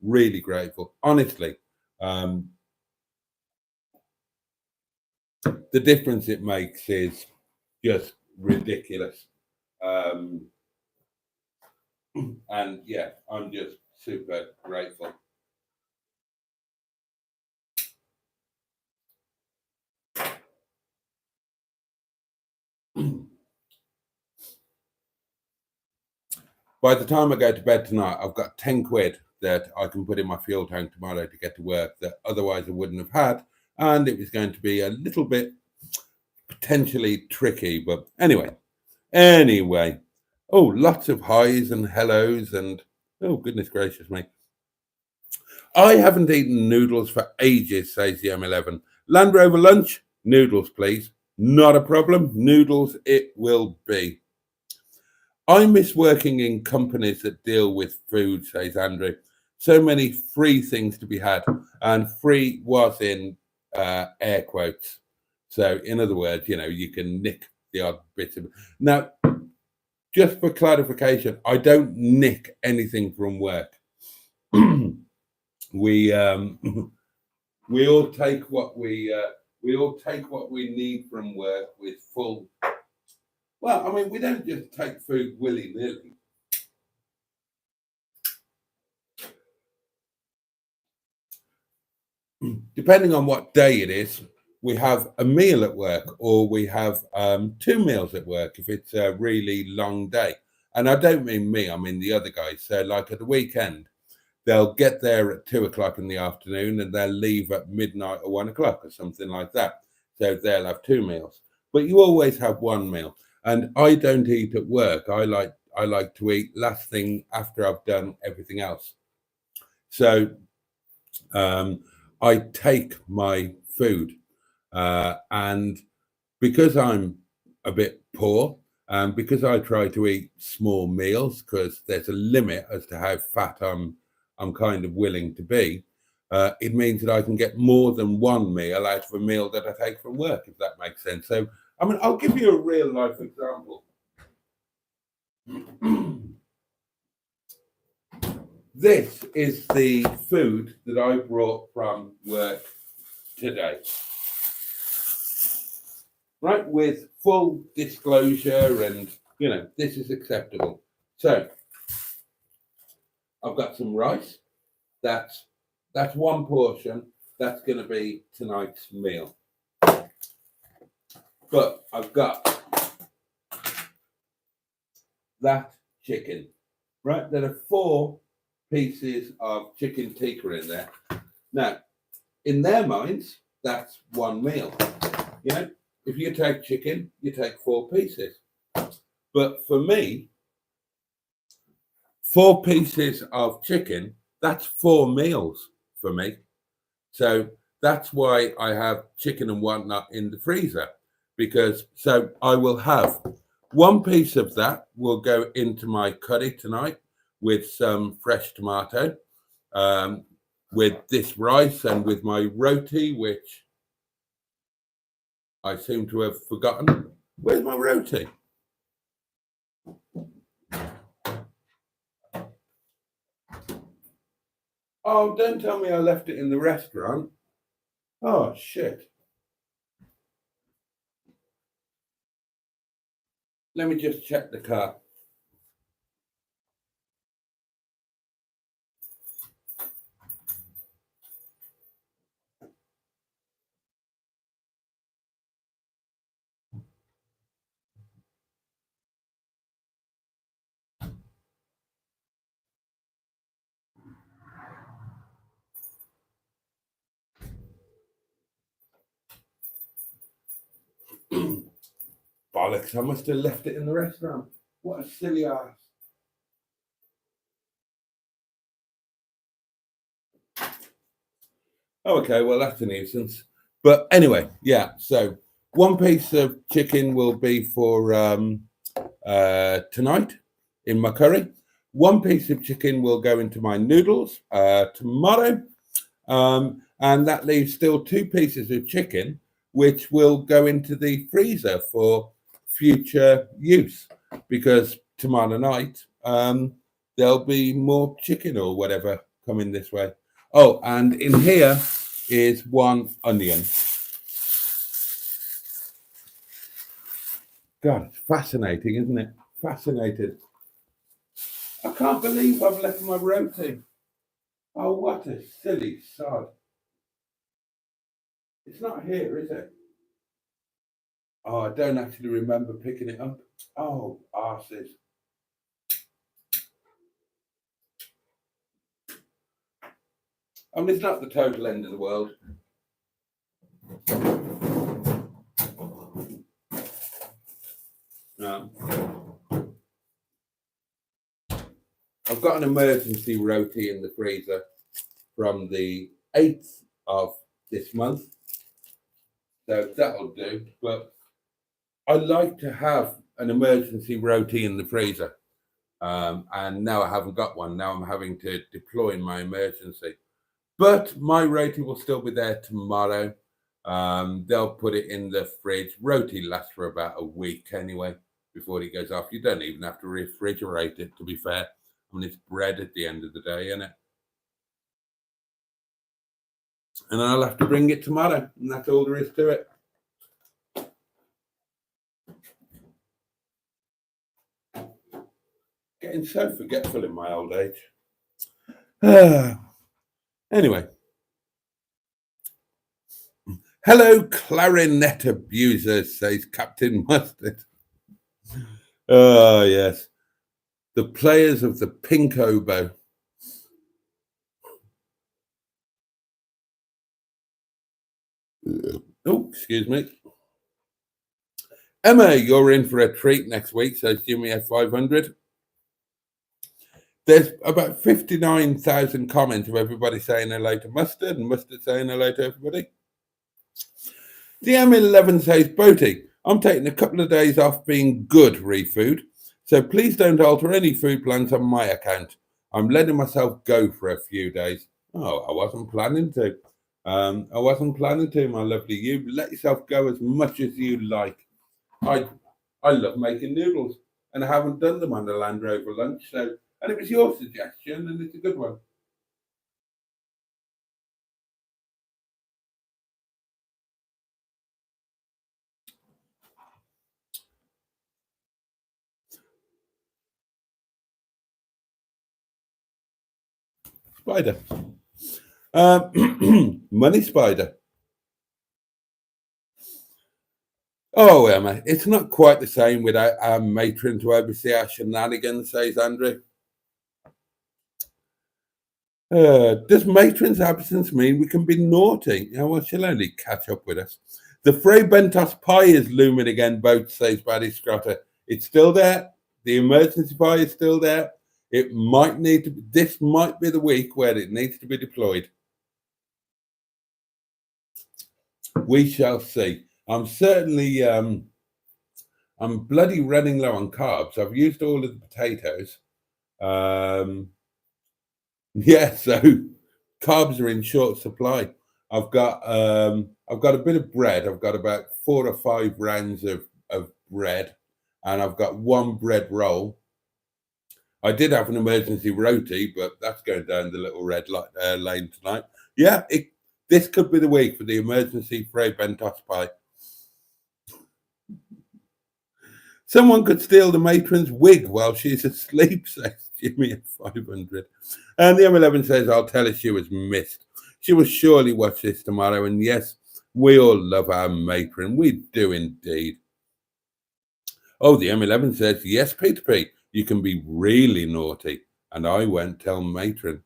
honestly. The difference it makes is just ridiculous. And yeah, I'm just super grateful. By the time I go to bed tonight, I've got 10 quid that I can put in my fuel tank tomorrow to get to work that otherwise I wouldn't have had. And it was going to be a little bit potentially tricky. But anyway. Oh, lots of highs and hellos and oh, goodness gracious me. I haven't eaten noodles for ages, says the M11. Land Rover lunch, noodles, please. Not a problem. Noodles it will be. I miss working in companies that deal with food, says Andrew. So many free things to be had. And free was in air quotes. So, in other words, you can nick the odd bit of. Now, just for clarification, I don't nick anything from work. we all take what we need from work with full. Well, we don't just take food willy-nilly. Depending on what day it is, we have a meal at work, or we have 2 meals at work if it's a really long day. And I don't mean me, I mean the other guys. So like at the weekend, they'll get there at 2 o'clock in the afternoon and they'll leave at midnight or 1 o'clock or something like that. So they'll have 2 meals, but you always have 1 meal. And I don't eat at work. I like to eat last thing after I've done everything else. So I take my food, and because I'm a bit poor, and because I try to eat small meals, because there's a limit as to how fat I'm kind of willing to be, it means that I can get more than 1 meal out of a meal that I take from work, if that makes sense. So, I'll give you a real life example. This is the food that I brought from work today. Right, with full disclosure, and this is acceptable. So I've got some rice. That's 1 portion. That's going to be tonight's meal. But I've got that chicken. Right, there are 4 pieces of chicken tikka in there. Now, in their minds, that's one meal. You know, if you take chicken, you take 4 pieces. But for me, 4 pieces of chicken, that's 4 meals for me. So that's why I have chicken and whatnot in the freezer, because so I will have 1 piece of that will go into my curry tonight with some fresh tomato, with this rice and with my roti, which I seem to have forgotten. Where's my roti? Oh, don't tell me I left it in the restaurant. Oh, shit. Let me just check the car. Bollocks, I must have left it in the restaurant. What a silly ass. Okay, well, that's a nuisance. But anyway, yeah, so 1 piece of chicken will be for tonight in my curry. 1 piece of chicken will go into my noodles tomorrow. And that leaves still 2 pieces of chicken, which will go into the freezer for future use, because tomorrow night there'll be more chicken or whatever coming this way. Oh, and in here is 1 onion. God, it's fascinating, isn't it? Fascinated. I can't believe I've left my roti. Oh, what a silly sod. It's not here, is it? Oh, I don't actually remember picking it up. Oh, arses. I mean, it's not the total end of the world. No. I've got an emergency roti in the freezer from the 8th of this month. So that'll do. But I like to have an emergency roti in the freezer. And now I haven't got one. Now I'm having to deploy my emergency. But my roti will still be there tomorrow. They'll put it in the fridge. Roti lasts for about a week anyway before it goes off. You don't even have to refrigerate it, to be fair. I mean, it's bread at the end of the day, isn't it? And I'll have to bring it tomorrow, and that's all there is to it. Getting so forgetful in my old age. Anyway. Hello, clarinet abusers, says Captain Mustard. Oh, yes. The players of the pink oboe. Oh, excuse me. Emma, you're in for a treat next week, says Jimmy F500. There's about 59,000 comments of everybody saying hello to Mustard and Mustard saying hello to everybody. DM11 says, Boaty, I'm taking a couple of days off being good, refood. So please don't alter any food plans on my account. I'm letting myself go for a few days. Oh, I wasn't planning to. I wasn't planning to, my lovely. You let yourself go as much as you like. I love making noodles, and I haven't done them on the Land Rover lunch. So, and it was your suggestion, and it's a good one. Spider. Money Spider. Oh, Emma, it's not quite the same without our matron to oversee our shenanigans, says Andrew. Does matron's absence mean we can be naughty? Oh, well, she'll only catch up with us. The Frey Bentos pie is looming again, Boat, says Baddy Scrotter. It's still there. The emergency pie is still there. It might need to, this might be the week where it needs to be deployed. We shall see. I'm certainly, I'm bloody running low on carbs. I've used all of the potatoes. Yeah, so carbs are in short supply. I've got a bit of bread. I've got about 4 or 5 rounds of bread, and I've got one bread roll. I did have an emergency roti, but that's going down the little red lane tonight. Yeah, this could be the week for the emergency Frey Bentos pie. Someone could steal the matron's wig while she's asleep, says Jimmy at 500. And the M11 says, I'll tell her she was missed. She will surely watch this tomorrow. And yes, we all love our matron. We do indeed. Oh, the M11 says, yes, Peter P, you can be really naughty. And I won't tell matron.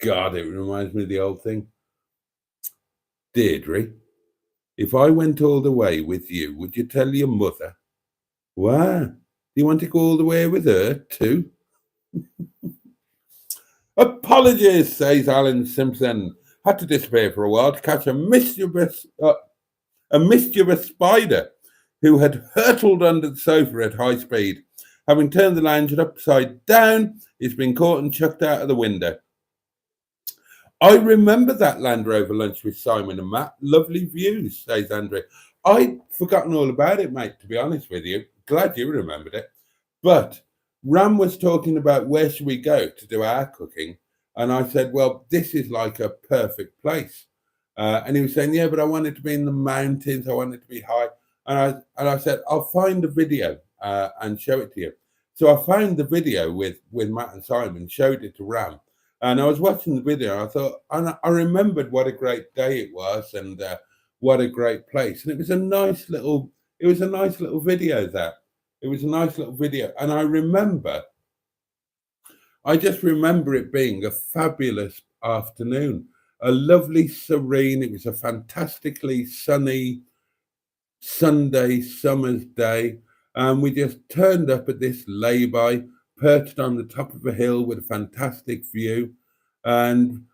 God, it reminds me of the old thing. Deirdre, if I went all the way with you, would you tell your mother? Why? Do you want to go all the way with her too? Apologies, says Alan Simpson. Had to disappear for a while to catch a mischievous spider who had hurtled under the sofa at high speed. Having turned the lantern upside down, it's been caught and chucked out of the window. I remember that Land Rover lunch with Simon and Matt. Lovely views, says Andrew. I'd forgotten all about it, mate, to be honest with you. Glad you remembered it. But Ram was talking about where should we go to do our cooking. And I said, well, this is like a perfect place. And he was saying, yeah, but I want it to be in the mountains. I want it to be high. And I said, I'll find the video and show it to you. So I found the video with Matt and Simon, showed it to Ram. And I was watching the video, and I thought, and I remembered what a great day it was, and what a great place. And it was a nice little video. It was a nice little video, and I just remember it being a fabulous afternoon, a lovely, serene. It was a fantastically sunny Sunday summer's day, and we just turned up at this lay-by, perched on the top of a hill with a fantastic view, and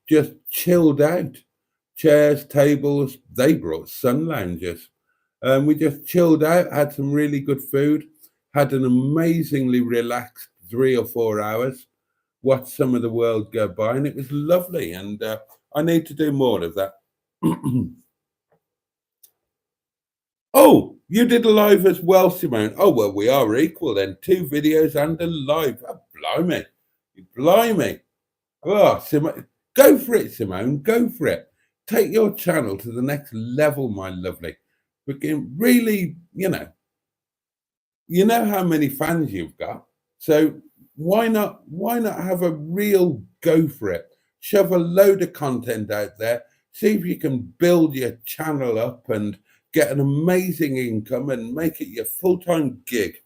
just chilled out. Chairs, tables, they brought sun loungers. We just chilled out, had some really good food, had an amazingly relaxed 3 or 4 hours, watched some of the world go by, and it was lovely. And I need to do more of that. Oh, you did a live as well, Simone. Oh, well, we are equal then. 2 videos and a live. Oh, blimey. Blimey. Oh, Simone. Go for it, Simone. Go for it. Take your channel to the next level, my lovely. Begin really, you know how many fans you've got. So why not have a real go for it? Shove a load of content out there. See if you can build your channel up and get an amazing income and make it your full-time gig.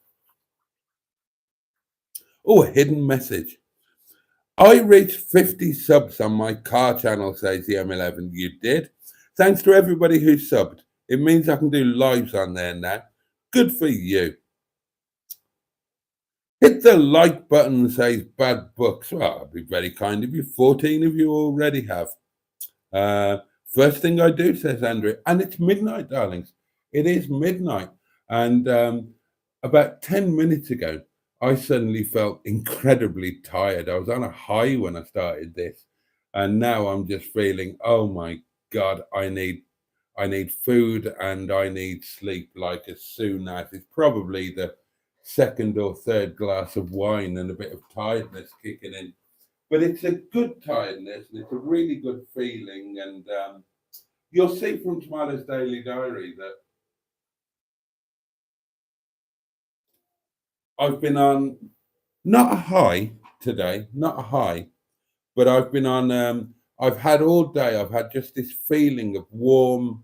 Oh, a hidden message. I reached 50 subs on my car channel, says the M11. You did? Thanks to everybody who subbed. It means I can do lives on there now. Good for you. Hit the like button, says Bad Books. Well, I'll be very kind of you. 14 of you already have. First thing I do, says Andrew, and it's midnight, darlings. It is midnight. And about 10 minutes ago, I suddenly felt incredibly tired. I was on a high when I started this. And now I'm just feeling, oh my God, I need food and I need sleep like as soon as. It's probably the second or third glass of wine and a bit of tiredness kicking in. But it's a good tiredness and it's a really good feeling. And you'll see from tomorrow's daily diary that I've been on not a high today, not a high, but I've been on, I've had all day, I've had just this feeling of warm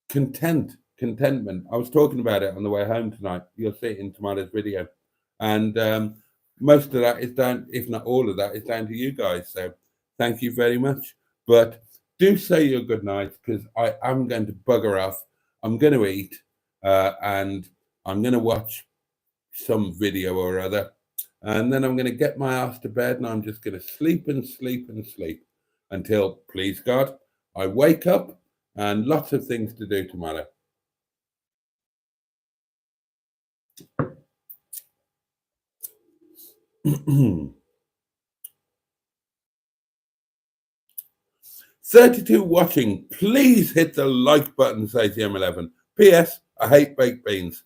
contentment. I was talking about it on the way home tonight. You'll see it in tomorrow's video. And most of that is down, if not all of that, is down to you guys. So thank you very much. But do say your good night, because I am going to bugger off. I'm going to eat, and I'm going to watch some video or other. And then I'm going to get my ass to bed, and I'm just going to sleep and sleep and sleep until, please God, I wake up and lots of things to do tomorrow. "32 watching. Please hit the like button," says the M11. "P.S. I hate baked beans."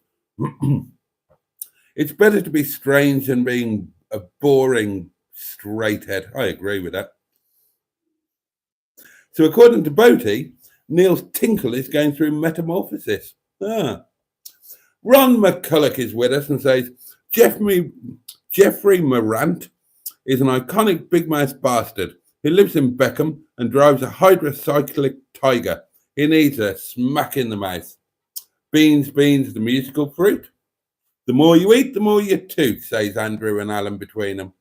It's better to be strange than being a boring straight head. I agree with that. So according to Boaty, Neil's tinkle is going through metamorphosis. Ron McCulloch is with us and says, Jeffrey Morant is an iconic big mouth bastard. He lives in Beckham and drives a hydrocyclic tiger. He needs a smack in the mouth. Beans, the musical fruit. The more you eat, the more you toot, says Andrew and Alan between them.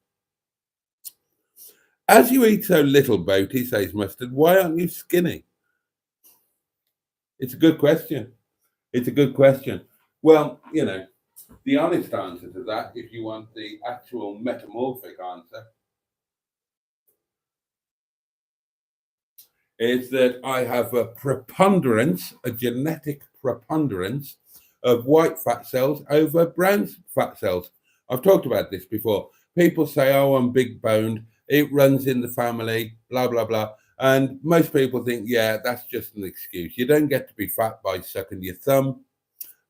As you eat so little, Boaty, says Mustard, why aren't you skinny? It's a good question. It's a good question. Well, you know, the honest answer to that, if you want the actual metamorphic answer, is that I have a preponderance, a genetic preponderance of white fat cells over brown fat cells. I've talked about this before. People say, oh, I'm big boned, it runs in the family, blah, blah, blah. And most people think, yeah, that's just an excuse. You don't get to be fat by sucking your thumb.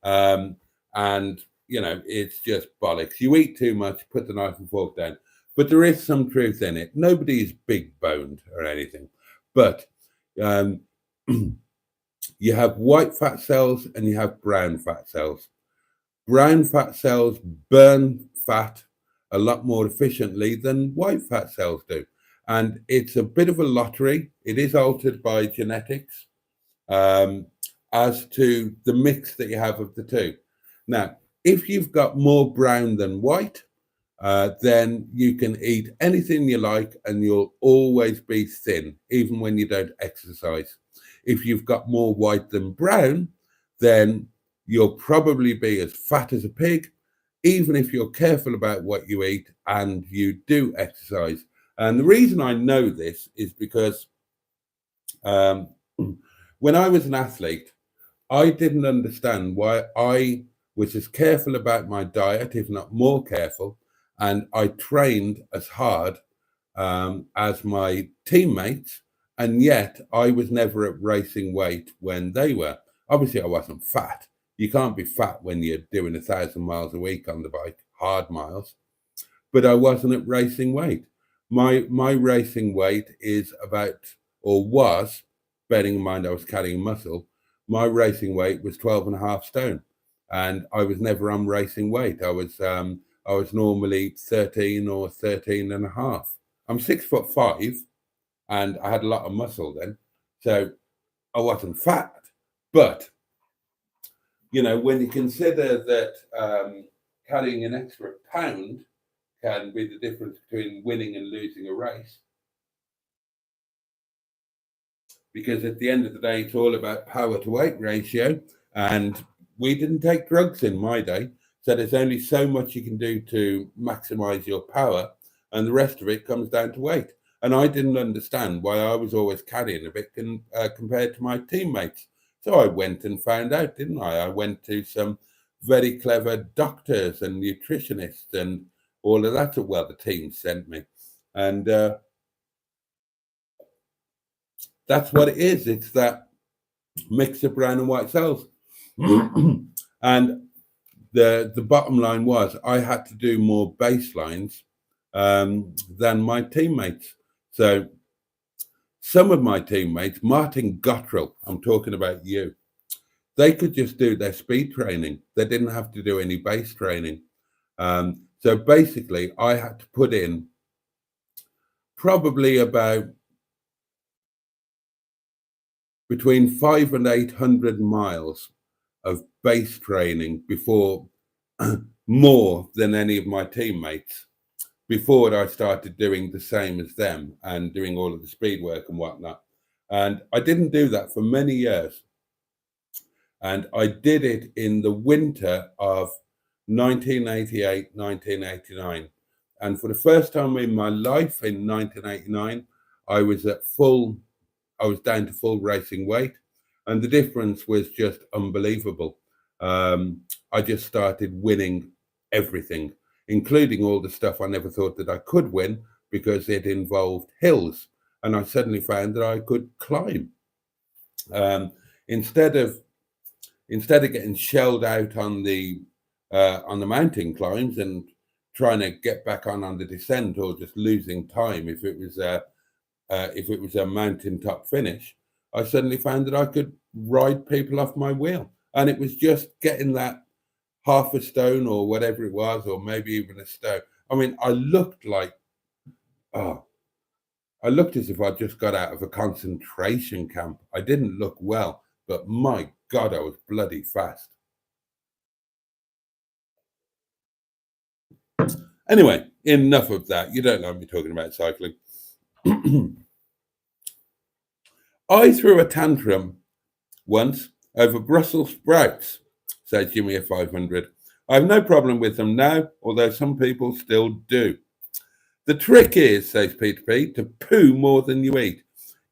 And, you know, it's just bollocks. You eat too much, put the knife and fork down. But there is some truth in it. Nobody is big boned or anything. But you have white fat cells and you have brown fat cells. Brown fat cells burn fat a lot more efficiently than white fat cells do. And it's a bit of a lottery. It is altered by genetics as to the mix that you have of the two. Now, if you've got more brown than white, then you can eat anything you like and you'll always be thin, even when you don't exercise. If you've got more white than brown, then you'll probably be as fat as a pig, even if you're careful about what you eat and you do exercise. And the reason I know this is because when I was an athlete, I didn't understand why I was as careful about my diet, if not more careful, and I trained as hard as my teammates, and yet I was never at racing weight when they were. Obviously, I wasn't fat. You can't be fat when you're doing 1,000 miles a week on the bike, hard miles. But I wasn't at racing weight. My racing weight is about, or was, bearing in mind I was carrying muscle, my racing weight was 12.5 stone. And I was never on racing weight. I was normally 13 or 13 and a half. I'm 6'5", and I had a lot of muscle then. So I wasn't fat. But, you know, when you consider that carrying an extra pound can be the difference between winning and losing a race, because at the end of the day, it's all about power to weight ratio. And we didn't take drugs in my day. So there's only so much you can do to maximize your power, and the rest of it comes down to weight. And I didn't understand why I was always carrying a bit compared to my teammates. So I went and found out, didn't I? I went to some very clever doctors and nutritionists and all of that. Well, the team sent me. And that's what it is. It's that mix of brown and white cells. And the bottom line was I had to do more baselines than my teammates. So some of my teammates, Martin Gottrell, I'm talking about you, they could just do their speed training. They didn't have to do any base training. So basically, I had to put in probably about between 500 and 800 miles of base training before more than any of my teammates. before I started doing the same as them and doing all of the speed work and whatnot. And I didn't do that for many years. And I did it in the winter of 1988, 1989. And for the first time in my life in 1989, I was down to full racing weight. And the difference was just unbelievable. I just started winning everything, including all the stuff I never thought that I could win because it involved hills. And I suddenly found that I could climb. Um, instead of getting shelled out on the mountain climbs and trying to get back on the descent, or just losing time if it was a mountaintop finish, I suddenly found that I could ride people off my wheel, and it was just getting that half a stone or whatever it was, or maybe even a stone. I mean, I looked as if I'd just got out of a concentration camp. I didn't look well, but my God, I was bloody fast. Anyway, enough of that. You don't like me talking about cycling. I threw a tantrum once over Brussels sprouts, said Jimmy at 500. I have no problem with them now, although some people still do. The trick is, says Peter P, to poo more than you eat.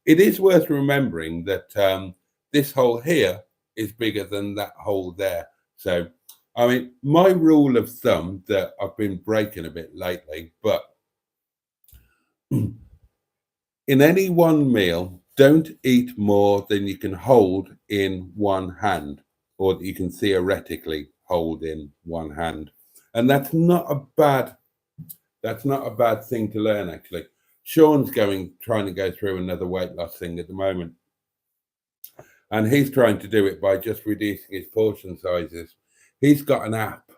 It is worth remembering that this hole here is bigger than that hole there. So, I mean, my rule of thumb that I've been breaking a bit lately, but in any one meal, don't eat more than you can hold in one hand, or that you can theoretically hold in one hand. And that's not a bad thing to learn, actually. Sean's trying to go through another weight loss thing at the moment. And he's trying to do it by just reducing his portion sizes. He's got an app,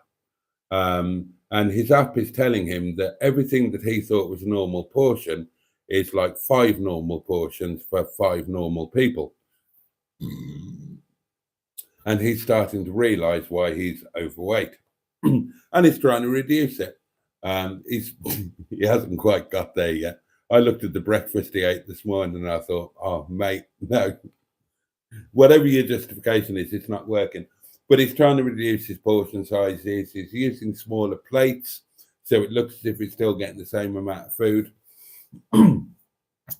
and his app is telling him that everything that he thought was a normal portion is like 5 normal portions for 5 normal people. And he's starting to realize why he's overweight. And he's trying to reduce it. He hasn't quite got there yet. I looked at the breakfast he ate this morning and I thought, oh, mate, no. Whatever your justification is, it's not working. But he's trying to reduce his portion sizes. He's using smaller plates, so it looks as if he's still getting the same amount of food.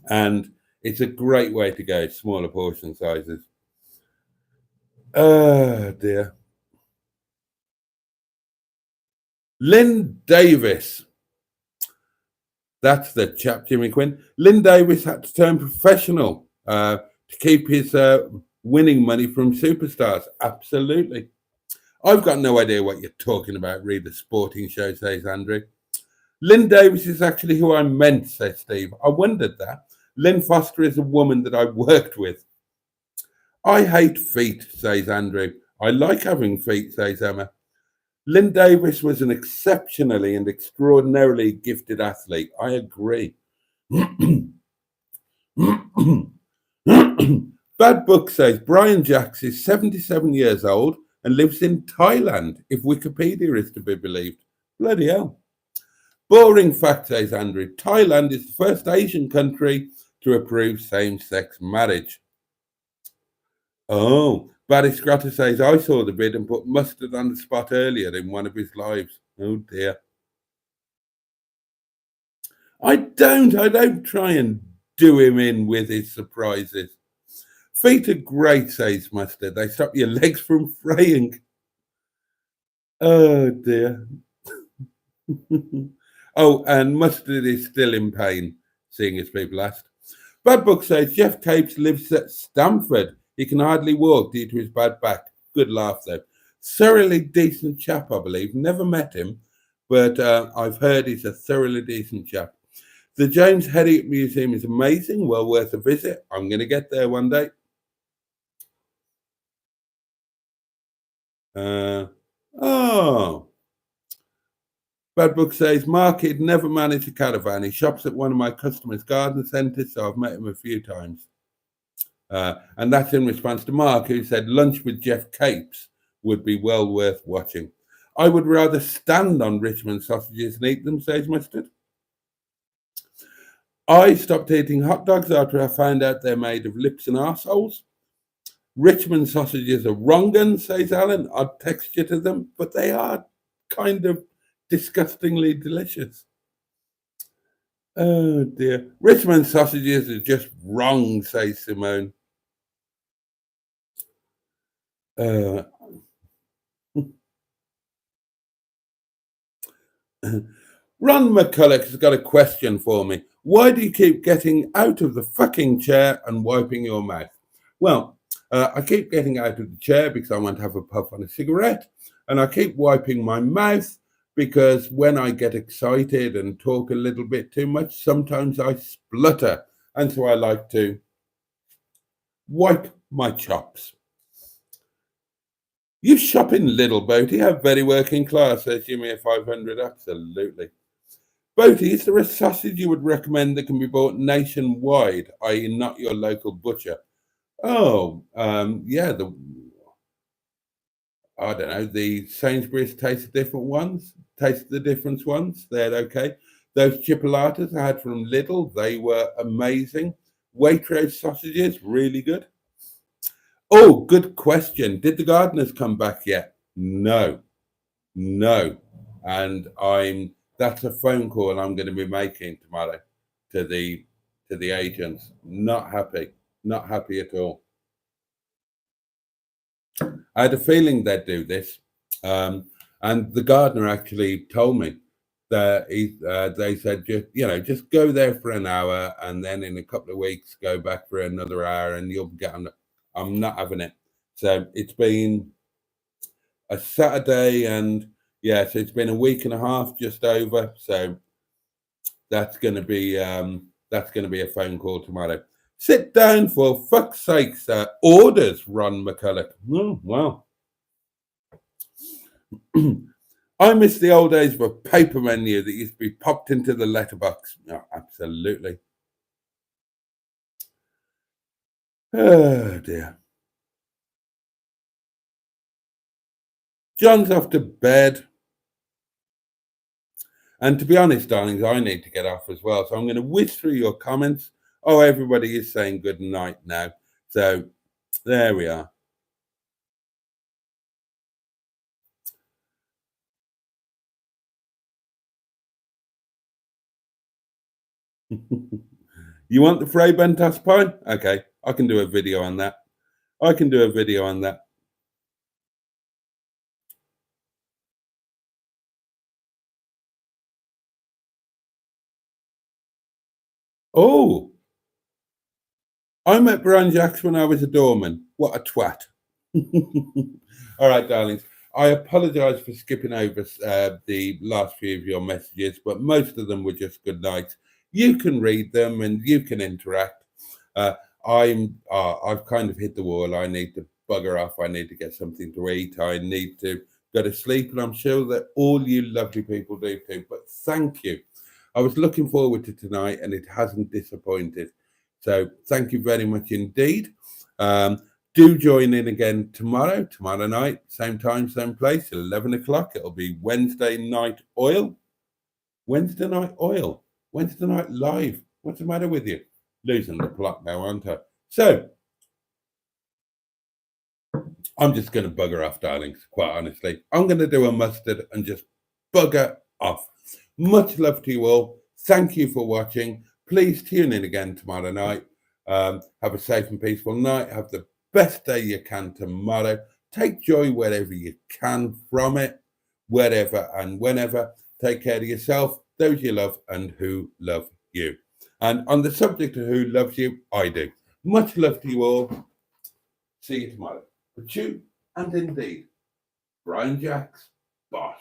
And it's a great way to go, smaller portion sizes. Oh, dear. Lynn Davis. That's the chap, Jimmy Quinn. Lynn Davis had to turn professional to keep his winning money from superstars. Absolutely. I've got no idea what you're talking about. Read the sporting show, says Andrew. Lynn Davis is actually who I meant, says Steve. I wondered that. Lynn Foster is a woman that I worked with. I hate feet, says Andrew. I like having feet, says Emma. Lynn Davis was an exceptionally and extraordinarily gifted athlete. I agree. Bad Book says Brian Jacks is 77 years old and lives in Thailand, if Wikipedia is to be believed. Bloody hell. Boring fact, says Andrew. Thailand is the first Asian country to approve same-sex marriage. Oh, Barry Scrotter says, I saw the vid and put mustard on the spot earlier in one of his lives. Oh, dear. I don't try and do him in with his surprises. Feet are great, says Mustard. They stop your legs from fraying. Oh, dear. Oh, and Mustard is still in pain, seeing as people asked. Bad Book says, Jeff Capes lives at Stamford. He can hardly walk due to his bad back. Good laugh, though. Thoroughly decent chap, I believe. Never met him, but I've heard he's a thoroughly decent chap. The James Herriot Museum is amazing, well worth a visit. I'm going to get there one day. Bad Book says, Mark, he'd never managed a caravan. He shops at one of my customers' garden centres, so I've met him a few times. And that's in response to Mark, who said lunch with Jeff Capes would be well worth watching. I would rather stand on Richmond sausages and eat them, says Mustard. I stopped eating hot dogs after I found out they're made of lips and arseholes. Richmond sausages are wrong 'un, says Alan. Odd texture to them, but they are kind of disgustingly delicious. Oh dear. Richmond sausages are just wrong, says Simone. Uh, Ron McCulloch has got a question for me. Why do you keep getting out of the fucking chair and wiping your mouth? Well, I keep getting out of the chair because I want to have a puff on a cigarette, and I keep wiping my mouth because when I get excited and talk a little bit too much, sometimes I splutter, and so I like to wipe my chops. You shop in Little Boaty, have very working class, says Jimmy at 500. Absolutely. Boaty, is there a sausage you would recommend that can be bought nationwide, i.e., not your local butcher? Oh, yeah, I don't know, the Sainsbury's Taste the Different ones, Taste the Difference ones, they're okay. Those chipolatas I had from Lidl, they were amazing. Waitrose sausages, really good. Oh, good question. Did the gardeners come back yet? No, no. And that's a phone call I'm going to be making tomorrow to the agents. Not happy at all. I had a feeling they'd do this, and the gardener actually told me that they said just go there for an hour, and then in a couple of weeks go back for another hour, and you'll get on. I'm not having it. So it's been a Saturday, and yeah, so it's been a week and a half, just over. So that's going to be a phone call tomorrow. Sit down for fuck's sakes. Orders, Ron McCulloch. Oh, wow. I miss the old days of a paper menu that used to be popped into the letterbox. Oh, absolutely. Oh dear. John's off to bed. And to be honest, darlings, I need to get off as well. So I'm going to whiz through your comments. Oh, everybody is saying good night now. So there we are. You want the Frey Bentas pie? Okay, I can do a video on that. Oh, I met Brian Jacks when I was a doorman. What a twat. All right, darlings. I apologise for skipping over the last few of your messages, but most of them were just good nights. You can read them and you can interact. Uh, I've kind of hit the wall. I need to bugger off. I need to get something to eat. I need to go to sleep, and I'm sure that all you lovely people do too. But thank you. I was looking forward to tonight, and it hasn't disappointed. So thank you very much indeed. Do join in again tomorrow night, same time, same place, 11 o'clock. It'll be Wednesday night oil. Wednesday night oil. Wednesday night live. What's the matter with you? Losing the plot now, aren't I? So I'm just going to bugger off, darlings, quite honestly. I'm going to do a mustard and just bugger off. Much love to you all. Thank you for watching. Please tune in again tomorrow night. Have a safe and peaceful night. Have the best day you can tomorrow. Take joy wherever you can from it, wherever and whenever. Take care of yourself, those you love, and who love you. And on the subject of who loves you, I do. Much love to you all. See you tomorrow. For you and indeed, Brian Jacks, Bosh.